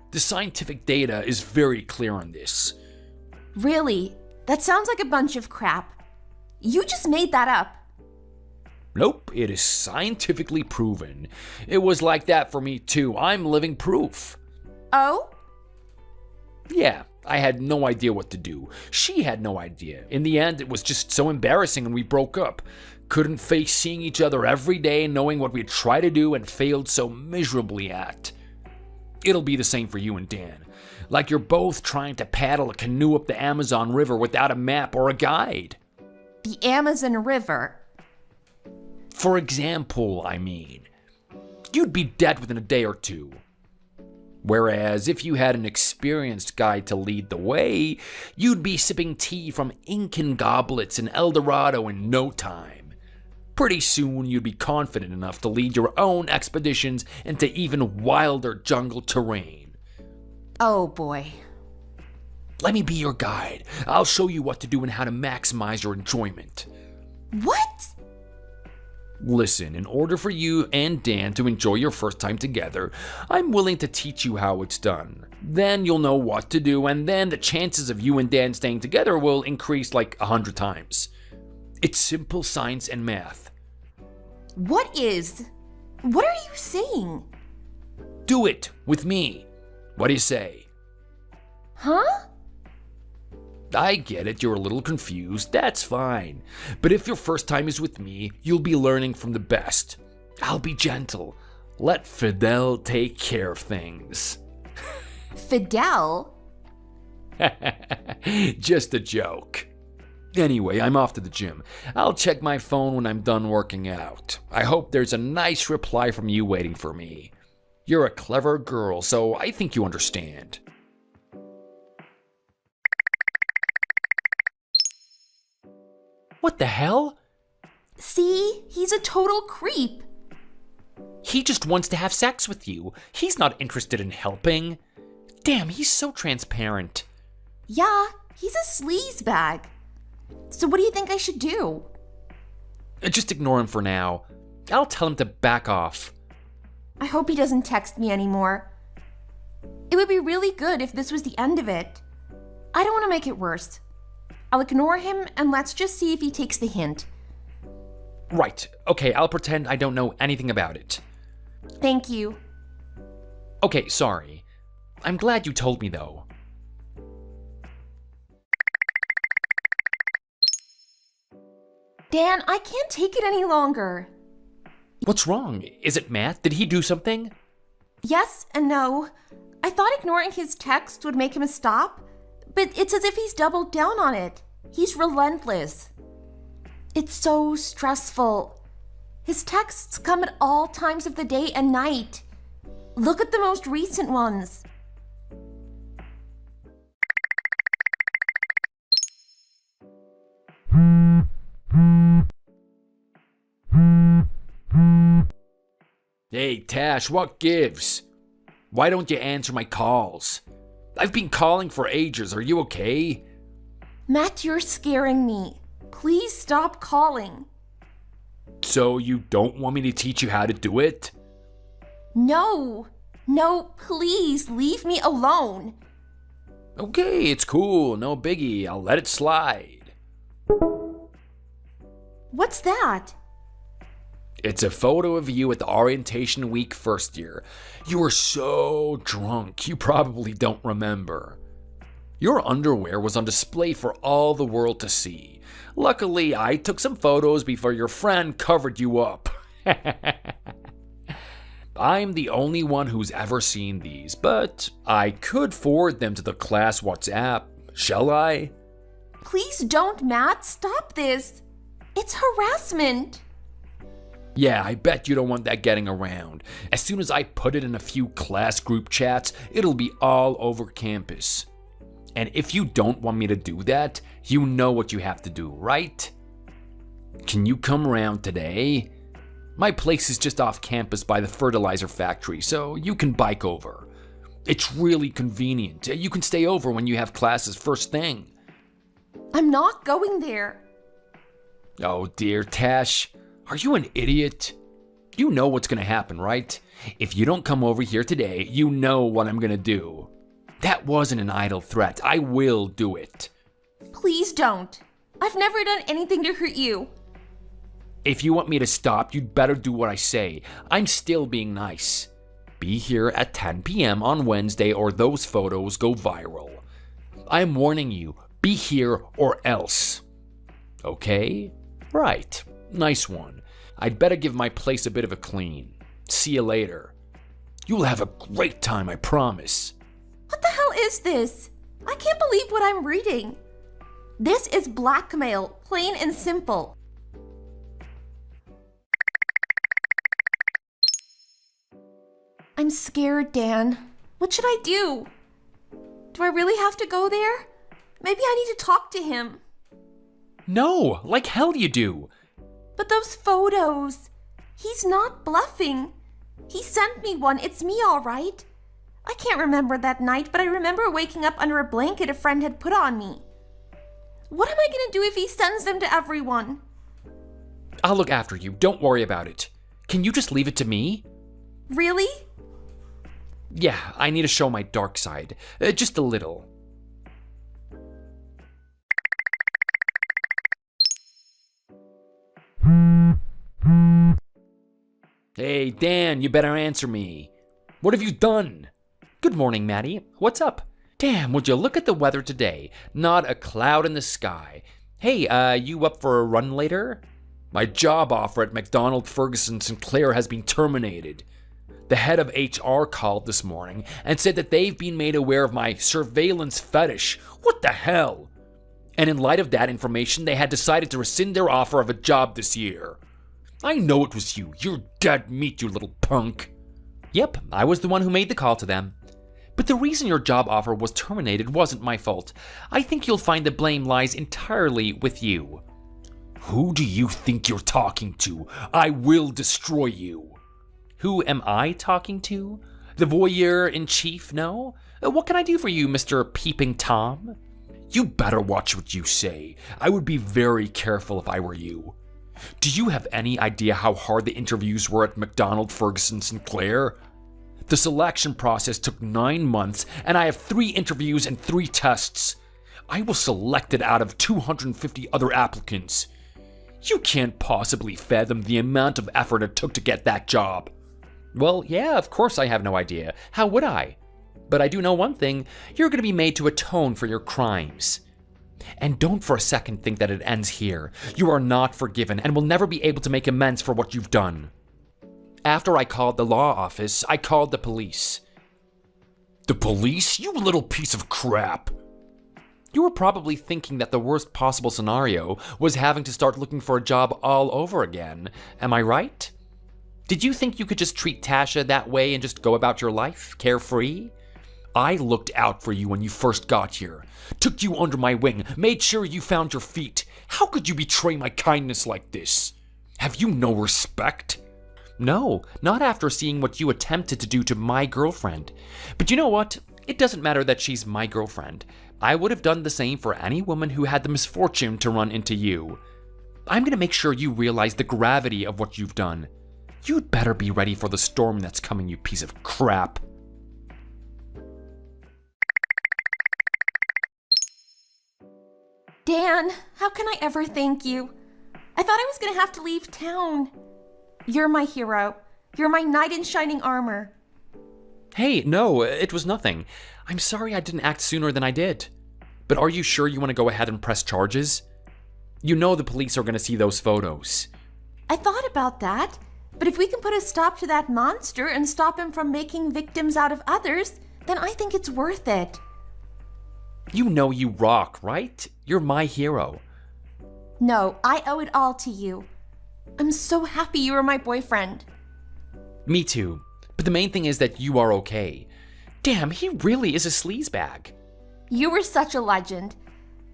The scientific data is very clear on this. Really? That sounds like a bunch of crap. You just made that up. Nope, it is scientifically proven. It was like that for me too. I'm living proof. Oh? Yeah, I had no idea what to do. She had no idea. In the end, it was just so embarrassing and we broke up. Couldn't face seeing each other every day, knowing what we'd try to do and failed so miserably at. It'll be the same for you and Dan. Like you're both trying to paddle a canoe up the Amazon River without a map or a guide. The Amazon River. For example, I mean. You'd be dead within a day or two. Whereas if you had an experienced guide to lead the way, you'd be sipping tea from Incan goblets in El Dorado in no time. Pretty soon you'd be confident enough to lead your own expeditions into even wilder jungle terrain. Oh boy. Let me be your guide. I'll show you what to do and how to maximize your enjoyment. What? Listen, in order for you and Dan to enjoy your first time together, I'm willing to teach you how it's done. Then you'll know what to do, and then the chances of you and Dan staying together will increase like 100 times. It's simple science and math. What are you saying? Do it with me. What do you say? Huh? I get it, you're a little confused, that's fine. But if your first time is with me, you'll be learning from the best. I'll be gentle. Let Fidel take care of things. Fidel? Just a joke. Anyway, I'm off to the gym. I'll check my phone when I'm done working out. I hope there's a nice reply from you waiting for me. You're a clever girl, so I think you understand. What the hell? See? He's a total creep. He just wants to have sex with you. He's not interested in helping. Damn, he's so transparent. Yeah, he's a sleazebag. So what do you think I should do? Just ignore him for now. I'll tell him to back off. I hope he doesn't text me anymore. It would be really good if this was the end of it. I don't want to make it worse. I'll ignore him and let's just see if he takes the hint. Right. Okay, I'll pretend I don't know anything about it. Thank you. Okay, sorry. I'm glad you told me, though. Dan, I can't take it any longer. What's wrong? Is it Matt? Did he do something? Yes and no. I thought ignoring his text would make him stop, but it's as if he's doubled down on it. He's relentless. It's so stressful. His texts come at all times of the day and night. Look at the most recent ones. Hey, Tash, what gives? Why don't you answer my calls? I've been calling for ages. Are you okay? Matt, you're scaring me. Please stop calling. So you don't want me to teach you how to do it? No. No, please leave me alone. Okay, it's cool. No biggie. I'll let it slide. What's that? It's a photo of you at the orientation week first year. You were so drunk, you probably don't remember. Your underwear was on display for all the world to see. Luckily, I took some photos before your friend covered you up. I'm the only one who's ever seen these, but I could forward them to the class WhatsApp. Shall I? Please don't, Matt. Stop this. It's harassment. Yeah, I bet you don't want that getting around. As soon as I put it in a few class group chats, it'll be all over campus. And if you don't want me to do that, you know what you have to do, right? Can you come around today? My place is just off campus by the fertilizer factory, so you can bike over. It's really convenient. You can stay over when you have classes first thing. I'm not going there. Oh dear, Tash. Are you an idiot? You know what's gonna happen, right? If you don't come over here today, you know what I'm gonna do. That wasn't an idle threat. I will do it. Please don't. I've never done anything to hurt you. If you want me to stop, you'd better do what I say. I'm still being nice. Be here at 10 p.m. on Wednesday or those photos go viral. I'm warning you, be here or else. Okay? Right. Nice one. I'd better give my place a bit of a clean. See you later. You'll have a great time, I promise. What the hell is this? I can't believe what I'm reading. This is blackmail, plain and simple. I'm scared, Dan. What should I do? Do I really have to go there? Maybe I need to talk to him. No, like hell you do. But those photos. He's not bluffing. He sent me one. It's me, all right. I can't remember that night, but I remember waking up under a blanket a friend had put on me. What am I gonna do if he sends them to everyone? I'll look after you. Don't worry about it. Can you just leave it to me? Really? Yeah, I need to show my dark side. Just a little. Hey, Dan, you better answer me. What have you done? Good morning, Maddie. What's up? Damn, would you look at the weather today? Not a cloud in the sky. Hey, you up for a run later? My job offer at McDonald Ferguson Sinclair has been terminated. The head of HR called this morning and said that they've been made aware of my surveillance fetish. What the hell? And in light of that information, they had decided to rescind their offer of a job this year. I know it was you. You're dead meat, you little punk. Yep, I was the one who made the call to them. But the reason your job offer was terminated wasn't my fault. I think you'll find the blame lies entirely with you. Who do you think you're talking to? I will destroy you. Who am I talking to? The voyeur-in-chief, no? What can I do for you, Mr. Peeping Tom? You better watch what you say. I would be very careful if I were you. Do you have any idea how hard the interviews were at McDonald, Ferguson, Sinclair? The selection process took 9 months, and I have 3 interviews and 3 tests. I was selected out of 250 other applicants. You can't possibly fathom the amount of effort it took to get that job. Well, yeah, of course I have no idea. How would I? But I do know one thing. You're going to be made to atone for your crimes. And don't for a second think that it ends here. You are not forgiven and will never be able to make amends for what you've done. After I called the law office, I called the police. The police? You little piece of crap. You were probably thinking that the worst possible scenario was having to start looking for a job all over again. Am I right? Did you think you could just treat Tasha that way and just go about your life, carefree? I looked out for you when you first got here, took you under my wing, made sure you found your feet. How could you betray my kindness like this? Have you no respect? No, not after seeing what you attempted to do to my girlfriend. But you know what? It doesn't matter that she's my girlfriend. I would have done the same for any woman who had the misfortune to run into you. I'm going to make sure you realize the gravity of what you've done. You'd better be ready for the storm that's coming, you piece of crap. Dan, how can I ever thank you? I thought I was going to have to leave town. You're my hero. You're my knight in shining armor. Hey, no, it was nothing. I'm sorry I didn't act sooner than I did. But are you sure you want to go ahead and press charges? You know the police are going to see those photos. I thought about that, but if we can put a stop to that monster and stop him from making victims out of others, then I think it's worth it. You know you rock, right? You're my hero. No, I owe it all to you. I'm so happy you were my boyfriend. Me too. But the main thing is that you are okay. Damn, he really is a sleazebag. You were such a legend.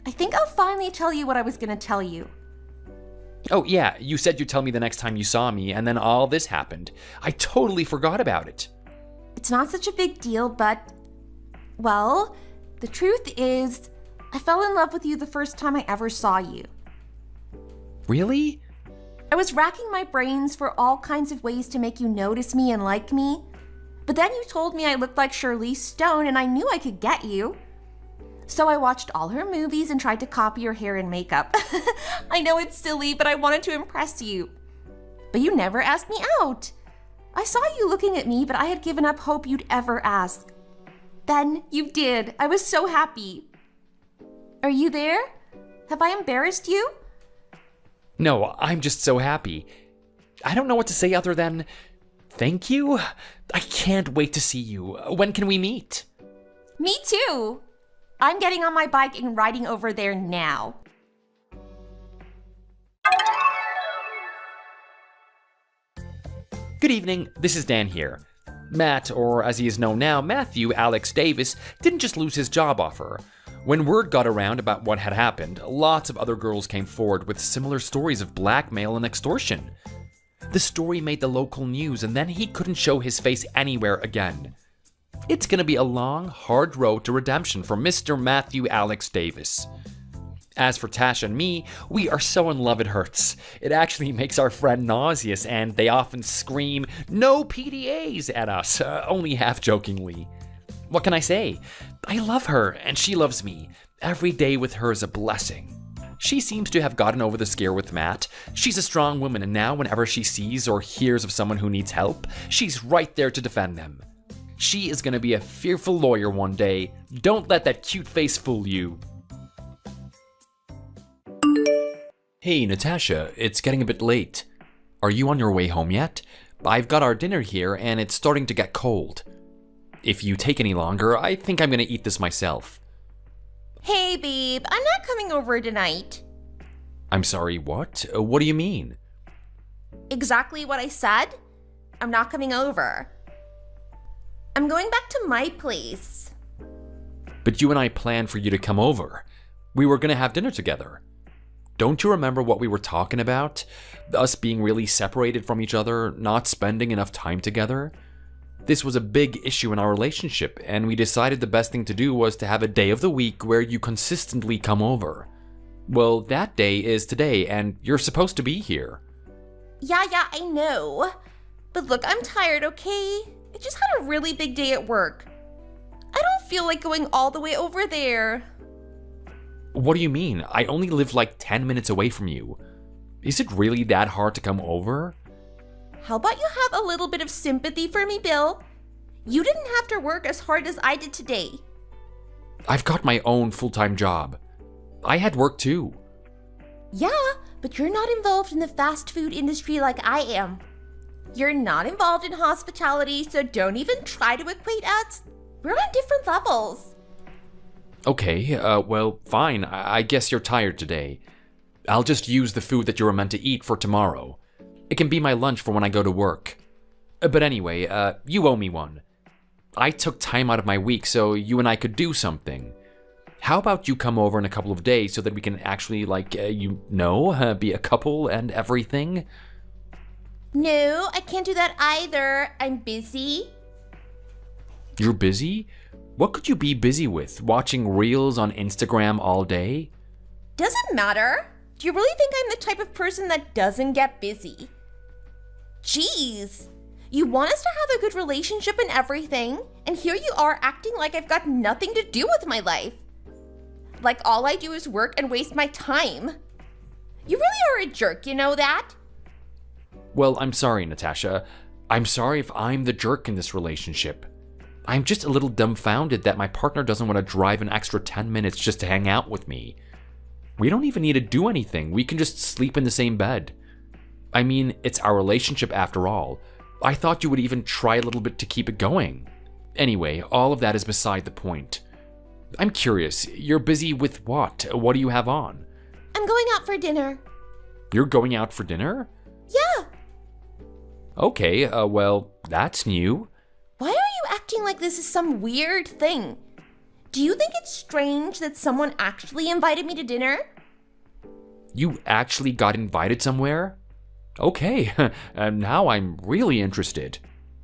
I think I'll finally tell you what I was going to tell you. Oh yeah, you said you'd tell me the next time you saw me, and then all this happened. I totally forgot about it. It's not such a big deal, but... well, the truth is, I fell in love with you the first time I ever saw you. Really? I was racking my brains for all kinds of ways to make you notice me and like me. But then you told me I looked like Charlize Stone and I knew I could get you. So I watched all her movies and tried to copy her hair and makeup. I know it's silly, but I wanted to impress you. But you never asked me out. I saw you looking at me, but I had given up hope you'd ever ask. Then you did. I was so happy. Are you there? Have I embarrassed you? No, I'm just so happy. I don't know what to say other than thank you. I can't wait to see you. When can we meet? Me too. I'm getting on my bike and riding over there now. Good evening, this is Dan here. Matt, or as he is known now, Matthew Alex Davis, didn't just lose his job offer. When word got around about what had happened, lots of other girls came forward with similar stories of blackmail and extortion. The story made the local news, and then he couldn't show his face anywhere again. It's gonna be a long, hard road to redemption for Mr. Matthew Alex Davis. As for Tasha and me, we are so in love it hurts. It actually makes our friend nauseous, and they often scream, "No PDAs" at us, only half jokingly. What can I say? I love her, and she loves me. Every day with her is a blessing. She seems to have gotten over the scare with Matt. She's a strong woman, and now whenever she sees or hears of someone who needs help, she's right there to defend them. She is gonna be a fearful lawyer one day. Don't let that cute face fool you. Hey, Natasha, it's getting a bit late. Are you on your way home yet? I've got our dinner here, and it's starting to get cold. If you take any longer, I think I'm gonna eat this myself. Hey, babe, I'm not coming over tonight. I'm sorry, what? What do you mean? Exactly what I said. I'm not coming over. I'm going back to my place. But you and I planned for you to come over. We were gonna have dinner together. Don't you remember what we were talking about? Us being really separated from each other, not spending enough time together? This was a big issue in our relationship, and we decided the best thing to do was to have a day of the week where you consistently come over. Well, that day is today, and you're supposed to be here. Yeah, I know. But look, I'm tired, okay? I just had a really big day at work. I don't feel like going all the way over there. What do you mean? I only live like 10 minutes away from you. Is it really that hard to come over? How about you have a little bit of sympathy for me, Bill? You didn't have to work as hard as I did today. I've got my own full-time job. I had work too. Yeah, but you're not involved in the fast food industry like I am. You're not involved in hospitality, so don't even try to equate us. We're on different levels. Okay, well, fine. I guess you're tired today. I'll just use the food that you were meant to eat for tomorrow. It can be my lunch for when I go to work. But anyway, you owe me one. I took time out of my week so you and I could do something. How about you come over in a couple of days so that we can actually, be a couple and everything? No, I can't do that either. I'm busy. You're busy? What could you be busy with? Watching reels on Instagram all day? Doesn't matter. Do you really think I'm the type of person that doesn't get busy? Jeez. You want us to have a good relationship and everything, and here you are acting like I've got nothing to do with my life. Like all I do is work and waste my time. You really are a jerk, you know that? Well, I'm sorry, Natasha. I'm sorry if I'm the jerk in this relationship. I'm just a little dumbfounded that my partner doesn't want to drive an extra 10 minutes just to hang out with me. We don't even need to do anything. We can just sleep in the same bed. I mean, it's our relationship after all. I thought you would even try a little bit to keep it going. Anyway, all of that is beside the point. I'm curious, you're busy with what? What do you have on? I'm going out for dinner. You're going out for dinner? Yeah. Okay, well, that's new. Why are you acting like this is some weird thing? Do you think it's strange that someone actually invited me to dinner? You actually got invited somewhere? Okay, now I'm really interested.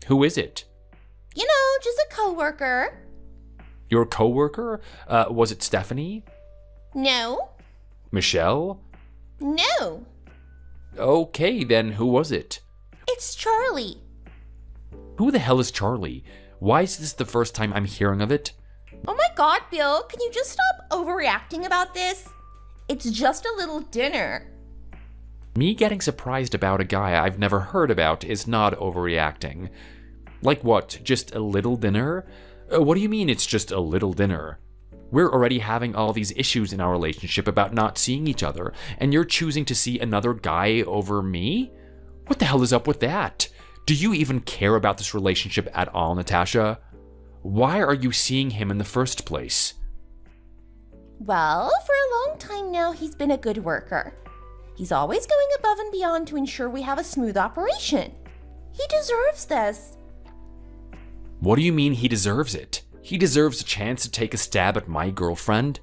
Who is it? You know, just a coworker. Your coworker? Was it Stephanie? No. Michelle? No. Okay, then who was it? It's Charlie. Who the hell is Charlie? Why is this the first time I'm hearing of it? Oh my god, Bill, can you just stop overreacting about this? It's just a little dinner. Me getting surprised about a guy I've never heard about is not overreacting. Like what, just a little dinner? What do you mean it's just a little dinner? We're already having all these issues in our relationship about not seeing each other, and you're choosing to see another guy over me? What the hell is up with that? Do you even care about this relationship at all, Natasha? Why are you seeing him in the first place? Well, for a long time now, he's been a good worker. He's always going above and beyond to ensure we have a smooth operation. He deserves this. What do you mean he deserves it? He deserves a chance to take a stab at my girlfriend?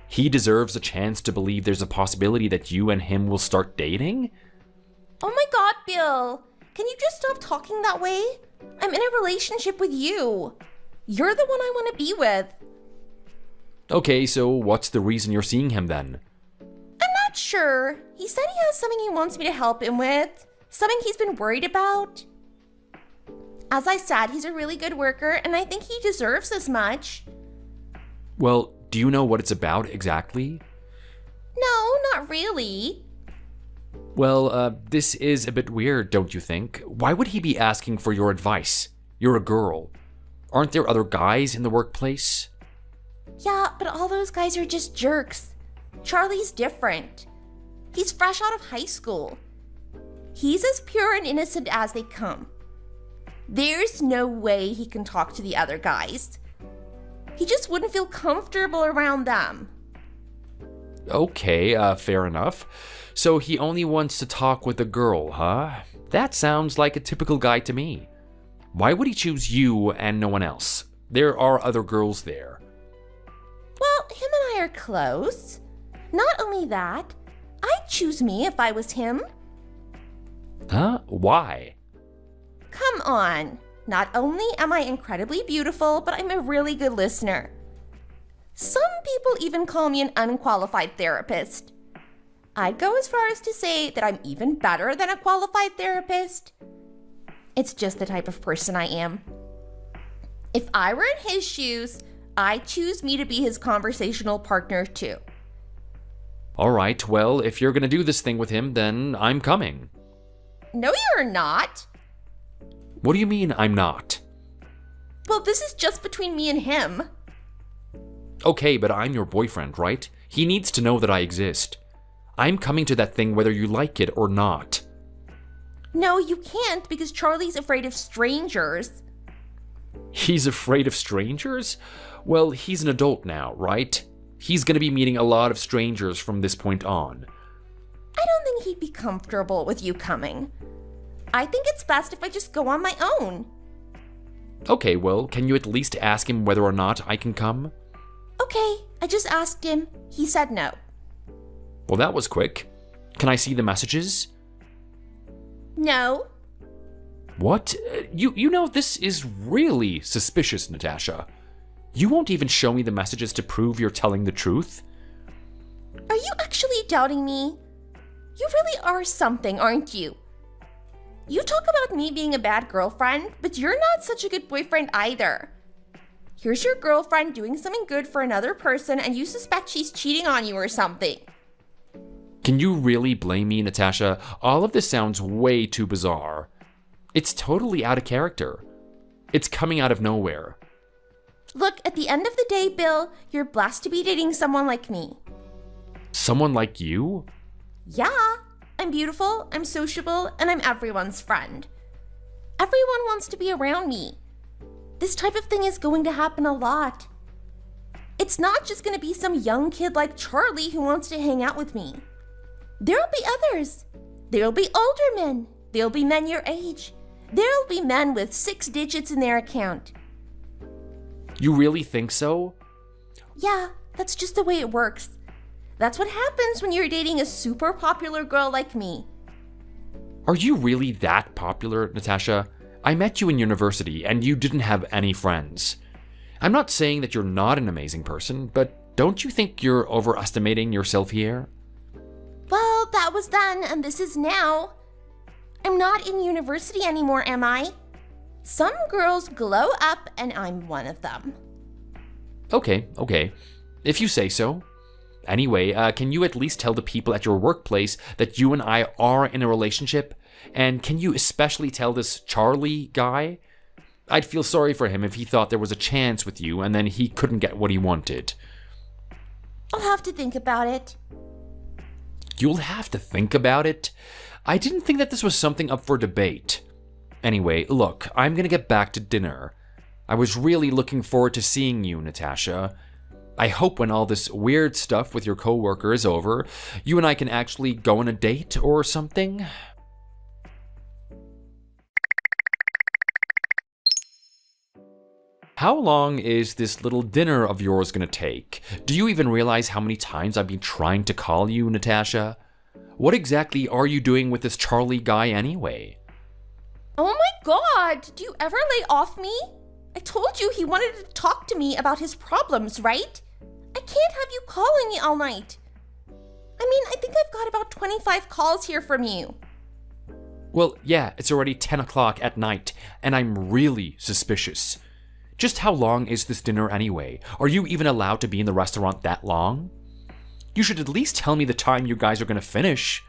He deserves a chance to believe there's a possibility that you and him will start dating? Oh my god, Bill. Can you just stop talking that way? I'm in a relationship with you. You're the one I want to be with. Okay, so what's the reason you're seeing him then? I'm not sure. He said he has something he wants me to help him with. Something he's been worried about. As I said, he's a really good worker, and I think he deserves as much. Well, do you know what it's about exactly? No, not really. Well, this is a bit weird, don't you think? Why would he be asking for your advice? You're a girl. Aren't there other guys in the workplace? Yeah, but all those guys are just jerks. Charlie's different. He's fresh out of high school. He's as pure and innocent as they come. There's no way he can talk to the other guys. He just wouldn't feel comfortable around them. Okay, fair enough. So he only wants to talk with a girl, huh? That sounds like a typical guy to me. Why would he choose you and no one else? There are other girls there. Well, him and I are close. Not only that, I choose me if I was him. Huh? Why? Come on. Not only am I incredibly beautiful, but I'm a really good listener. Some people even call me an unqualified therapist. I'd go as far as to say that I'm even better than a qualified therapist. It's just the type of person I am. If I were in his shoes, I'd choose me to be his conversational partner too. All right, well, if you're gonna do this thing with him, then I'm coming. No, you're not. What do you mean I'm not? Well, this is just between me and him. Okay, but I'm your boyfriend, right? He needs to know that I exist. I'm coming to that thing whether you like it or not. No, you can't because Charlie's afraid of strangers. He's afraid of strangers? Well, he's an adult now, right? He's gonna be meeting a lot of strangers from this point on. I don't think he'd be comfortable with you coming. I think it's best if I just go on my own. Okay, well, can you at least ask him whether or not I can come? Okay, I just asked him. He said no. Well, that was quick. Can I see the messages? No. What? You know, this is really suspicious, Natasha. You won't even show me the messages to prove you're telling the truth? Are you actually doubting me? You really are something, aren't you? You talk about me being a bad girlfriend, but you're not such a good boyfriend either. Here's your girlfriend doing something good for another person and you suspect she's cheating on you or something. Can you really blame me, Natasha? All of this sounds way too bizarre. It's totally out of character. It's coming out of nowhere. Look, at the end of the day, Bill, you're blessed to be dating someone like me. Someone like you? Yeah, I'm beautiful, I'm sociable, and I'm everyone's friend. Everyone wants to be around me. This type of thing is going to happen a lot. It's not just going to be some young kid like Charlie who wants to hang out with me. There'll be others. There'll be older men. There'll be men your age. There'll be men with 6 digits in their account. You really think so? Yeah, that's just the way it works. That's what happens when you're dating a super popular girl like me. Are you really that popular, Natasha? I met you in university and you didn't have any friends. I'm not saying that you're not an amazing person, but don't you think you're overestimating yourself here? Well, that was then and this is now. I'm not in university anymore, am I? Some girls glow up and I'm one of them. Okay. If you say so. Anyway, can you at least tell the people at your workplace that you and I are in a relationship? And can you especially tell this Charlie guy? I'd feel sorry for him if he thought there was a chance with you and then he couldn't get what he wanted. I'll have to think about it. You'll have to think about it? I didn't think that this was something up for debate. Anyway, look, I'm gonna get back to dinner. I was really looking forward to seeing you, Natasha. I hope when all this weird stuff with your coworker is over, you and I can actually go on a date or something. How long is this little dinner of yours gonna take? Do you even realize how many times I've been trying to call you, Natasha? What exactly are you doing with this Charlie guy anyway? Oh my god, do you ever lay off me? I told you he wanted to talk to me about his problems, right? I can't have you calling me all night. I mean, I think I've got about 25 calls here from you. Well, yeah, it's already 10 o'clock at night, and I'm really suspicious. Just how long is this dinner anyway? Are you even allowed to be in the restaurant that long? You should at least tell me the time you guys are gonna finish.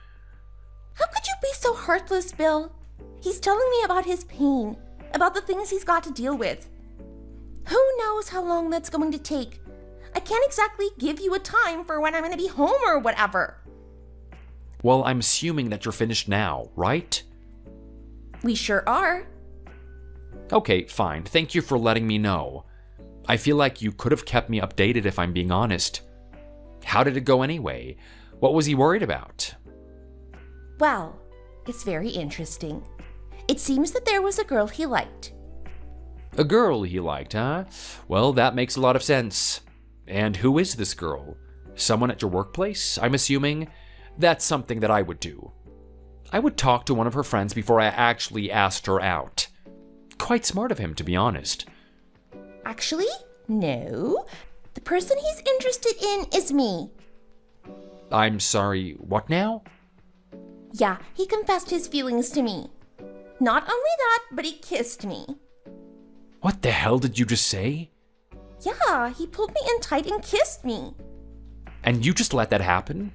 How could you be so heartless, Bill? He's telling me about his pain, about the things he's got to deal with. Who knows how long that's going to take? I can't exactly give you a time for when I'm gonna be home or whatever. Well, I'm assuming that you're finished now, right? We sure are. Okay, fine. Thank you for letting me know. I feel like you could have kept me updated if I'm being honest. How did it go anyway? What was he worried about? Well, it's very interesting. It seems that there was a girl he liked. A girl he liked, huh? Well, that makes a lot of sense. And who is this girl? Someone at your workplace, I'm assuming? That's something that I would do. I would talk to one of her friends before I actually asked her out. Quite smart of him, to be honest. Actually, no. The person he's interested in is me. I'm sorry, what now? Yeah, he confessed his feelings to me. Not only that, but he kissed me. What the hell did you just say? Yeah, he pulled me in tight and kissed me. And you just let that happen?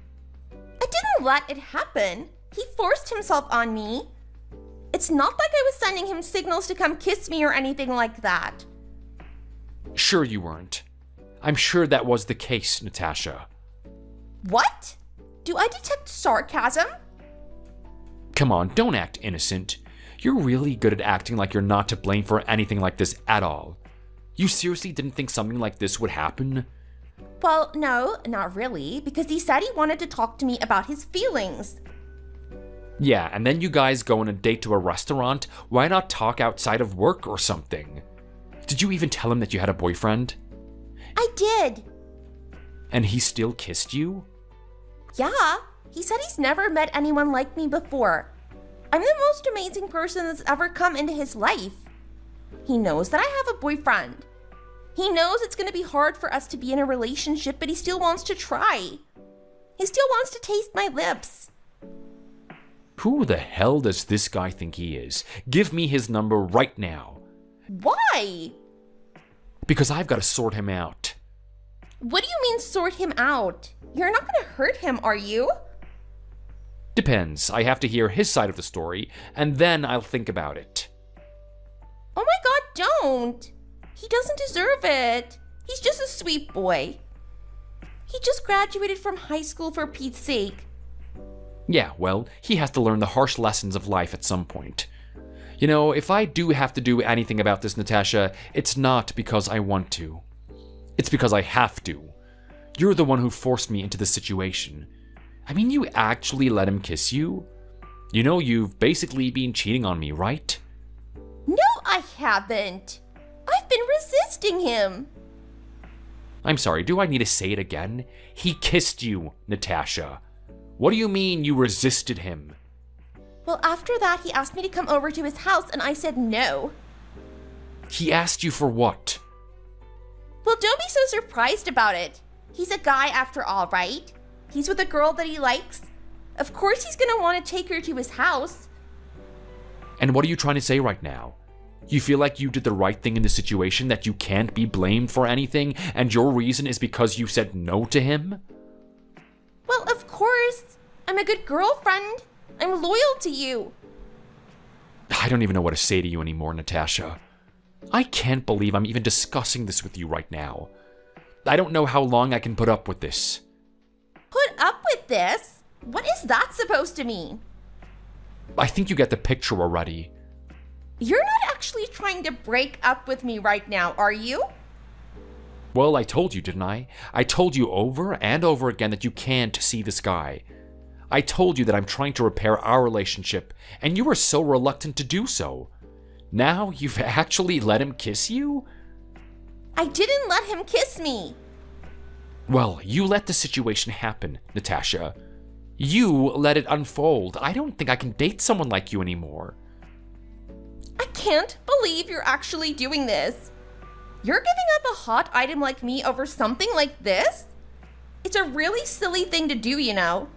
I didn't let it happen. He forced himself on me. It's not like I was sending him signals to come kiss me or anything like that. Sure you weren't. I'm sure that was the case, Natasha. What? Do I detect sarcasm? Come on, don't act innocent. You're really good at acting like you're not to blame for anything like this at all. You seriously didn't think something like this would happen? Well, no, not really, because he said he wanted to talk to me about his feelings. Yeah, and then you guys go on a date to a restaurant. Why not talk outside of work or something? Did you even tell him that you had a boyfriend? I did. And he still kissed you? Yeah, he said he's never met anyone like me before. I'm the most amazing person that's ever come into his life. He knows that I have a boyfriend. He knows it's going to be hard for us to be in a relationship, but he still wants to try. He still wants to taste my lips. Who the hell does this guy think he is? Give me his number right now. Why? Because I've got to sort him out. What do you mean sort him out? You're not going to hurt him, are you? Depends. I have to hear his side of the story, and then I'll think about it. Oh my god, don't! He doesn't deserve it. He's just a sweet boy. He just graduated from high school, for Pete's sake. Yeah, well, he has to learn the harsh lessons of life at some point. You know, if I do have to do anything about this, Natasha, it's not because I want to. It's because I have to. You're the one who forced me into this situation. I mean, you actually let him kiss you? You know, you've basically been cheating on me, right? No, I haven't. I've been resisting him. I'm sorry, do I need to say it again? He kissed you, Natasha. What do you mean you resisted him? Well, after that, he asked me to come over to his house, and I said no. He asked you for what? Well, don't be so surprised about it. He's a guy after all, right? He's with a girl that he likes. Of course he's gonna want to take her to his house. And what are you trying to say right now? You feel like you did the right thing in the situation, that you can't be blamed for anything, and your reason is because you said no to him? Well, of course. I'm a good girlfriend. I'm loyal to you. I don't even know what to say to you anymore, Natasha. I can't believe I'm even discussing this with you right now. I don't know how long I can put up with this. Put up with this? What is that supposed to mean? I think you get the picture already. You're not actually trying to break up with me right now, are you? Well, I told you, didn't I? I told you over and over again that you can't see this guy. I told you that I'm trying to repair our relationship, and you were so reluctant to do so. Now you've actually let him kiss you? I didn't let him kiss me. Well, you let the situation happen, Natasha. You let it unfold. I don't think I can date someone like you anymore. I can't believe you're actually doing this. You're giving up a hot item like me over something like this? It's a really silly thing to do, you know.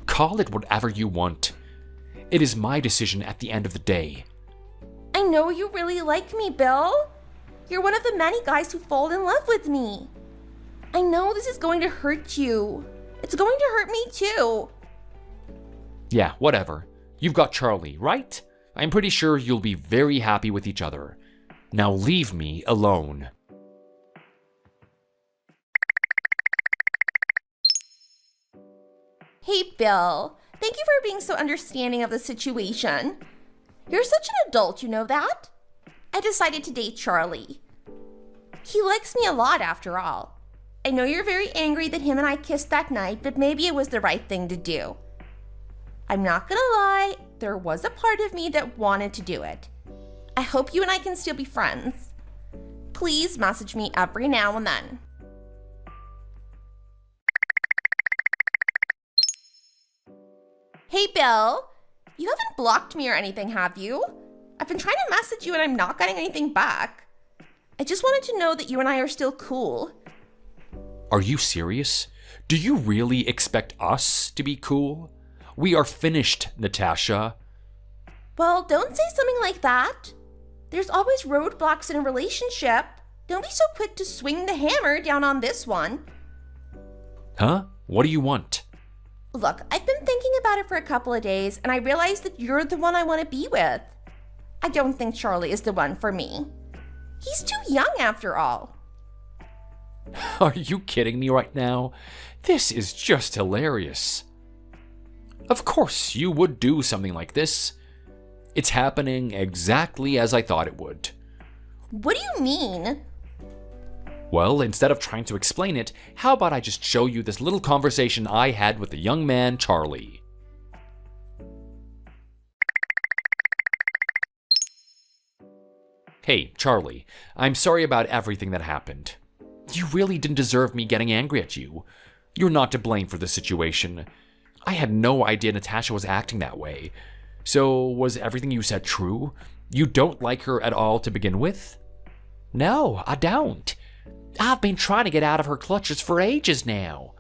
Call it whatever you want. It is my decision at the end of the day. I know you really like me, Bill. You're one of the many guys who fall in love with me. I know this is going to hurt you. It's going to hurt me too. Yeah, whatever. You've got Charlie, right? I'm pretty sure you'll be very happy with each other. Now leave me alone. Hey, Bill. Thank you for being so understanding of the situation. You're such an adult, you know that? I decided to date Charlie. He likes me a lot, after all. I know you're very angry that him and I kissed that night, but maybe it was the right thing to do. I'm not gonna lie, there was a part of me that wanted to do it. I hope you and I can still be friends. Please message me every now and then. Hey, Bill. You haven't blocked me or anything, have you? I've been trying to message you and I'm not getting anything back. I just wanted to know that you and I are still cool. Are you serious? Do you really expect us to be cool? We are finished, Natasha. Well, don't say something like that. There's always roadblocks in a relationship. Don't be so quick to swing the hammer down on this one. Huh? What do you want? Look, I've been thinking about it for a couple of days, and I realized that you're the one I want to be with. I don't think Charlie is the one for me. He's too young after all. Are you kidding me right now? This is just hilarious. Of course, you would do something like this. It's happening exactly as I thought it would. What do you mean? Well, instead of trying to explain it, how about I just show you this little conversation I had with the young man, Charlie? Hey, Charlie, I'm sorry about everything that happened. You really didn't deserve me getting angry at you. You're not to blame for this situation. I had no idea Natasha was acting that way. So, was everything you said true? You don't like her at all to begin with? No, I don't. I've been trying to get out of her clutches for ages now.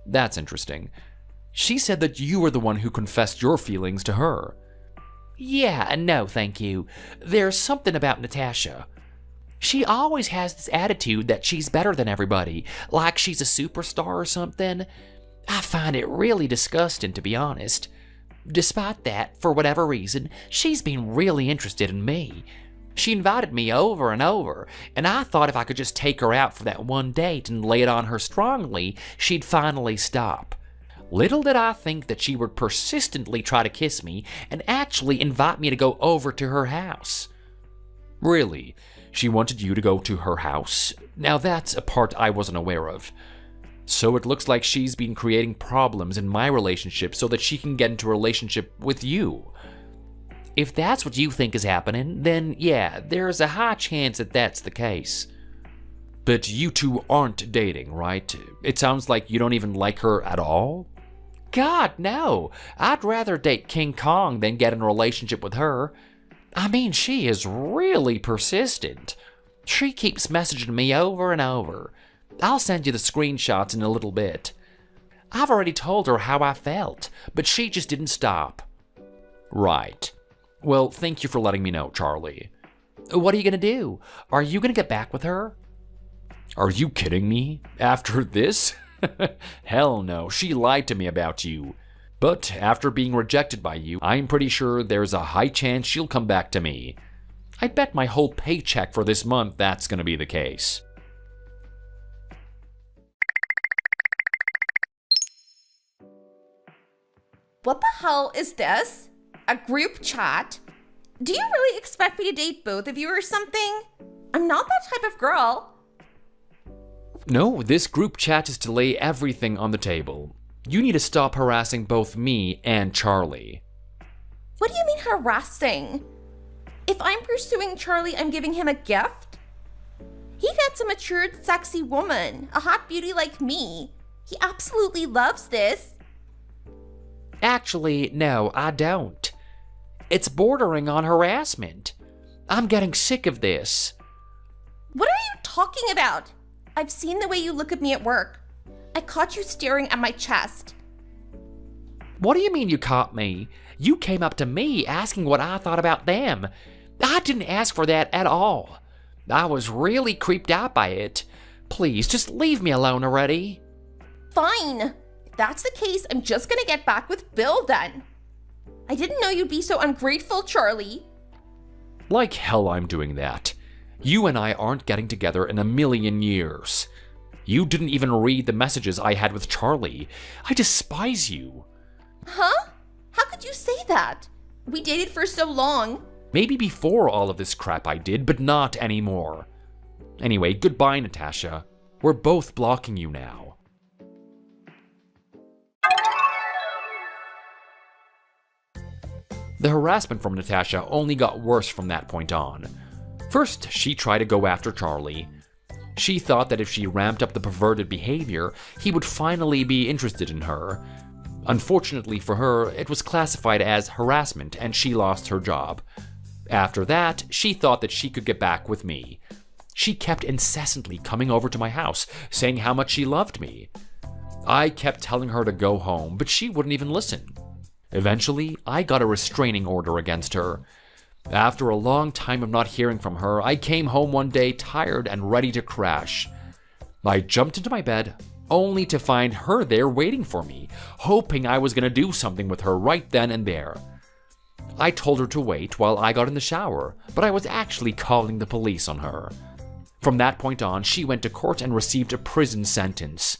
That's interesting. She said that you were the one who confessed your feelings to her. Yeah, no, thank you. There's something about Natasha. She always has this attitude that she's better than everybody, like she's a superstar or something. I find it really disgusting, to be honest. Despite that, for whatever reason, she's been really interested in me. She invited me over and over, and I thought if I could just take her out for that one date and lay it on her strongly, she'd finally stop. Little did I think that she would persistently try to kiss me and actually invite me to go over to her house. Really? She wanted you to go to her house? Now that's a part I wasn't aware of. So it looks like she's been creating problems in my relationship so that she can get into a relationship with you. If that's what you think is happening, then yeah, there's a high chance that that's the case. But you two aren't dating, right? It sounds like you don't even like her at all? God, no. I'd rather date King Kong than get in a relationship with her. I mean, she is really persistent. She keeps messaging me over and over. I'll send you the screenshots in a little bit. I've already told her how I felt, but she just didn't stop. Right. Well, thank you for letting me know, Charlie. What are you gonna do? Are you gonna get back with her? Are you kidding me? After this? Hell no, she lied to me about you. But after being rejected by you, I'm pretty sure there's a high chance she'll come back to me. I'd bet my whole paycheck for this month that's gonna be the case. What the hell is this? A group chat? Do you really expect me to date both of you or something? I'm not that type of girl. No, this group chat is to lay everything on the table. You need to stop harassing both me and Charlie. What do you mean harassing? If I'm pursuing Charlie, I'm giving him a gift? He gets a matured, sexy woman, a hot beauty like me. He absolutely loves this. Actually, no, I don't. It's bordering on harassment. I'm getting sick of this. What are you talking about? I've seen the way you look at me at work. I caught you staring at my chest. What do you mean you caught me? You came up to me asking what I thought about them. I didn't ask for that at all. I was really creeped out by it. Please, just leave me alone already. Fine. If that's the case, I'm just gonna get back with Bill then. I didn't know you'd be so ungrateful, Charlie. Like hell I'm doing that. You and I aren't getting together in a million years. You didn't even read the messages I had with Charlie. I despise you. Huh? How could you say that? We dated for so long. Maybe before all of this crap I did, but not anymore. Anyway, goodbye, Natasha. We're both blocking you now. The harassment from Natasha only got worse from that point on. First, she tried to go after Charlie. She thought that if she ramped up the perverted behavior, he would finally be interested in her. Unfortunately for her, it was classified as harassment and she lost her job. After that, she thought that she could get back with me. She kept incessantly coming over to my house, saying how much she loved me. I kept telling her to go home, but she wouldn't even listen. Eventually, I got a restraining order against her. After a long time of not hearing from her, I came home one day tired and ready to crash. I jumped into my bed, only to find her there waiting for me, hoping I was going to do something with her right then and there. I told her to wait while I got in the shower, but I was actually calling the police on her. From that point on, she went to court and received a prison sentence.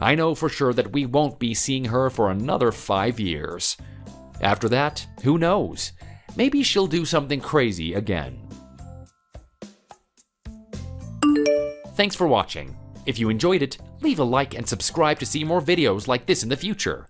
I know for sure that we won't be seeing her for another 5 years. After that, who knows? Maybe she'll do something crazy again. Thanks for watching. If you enjoyed it, leave a like and subscribe to see more videos like this in the future.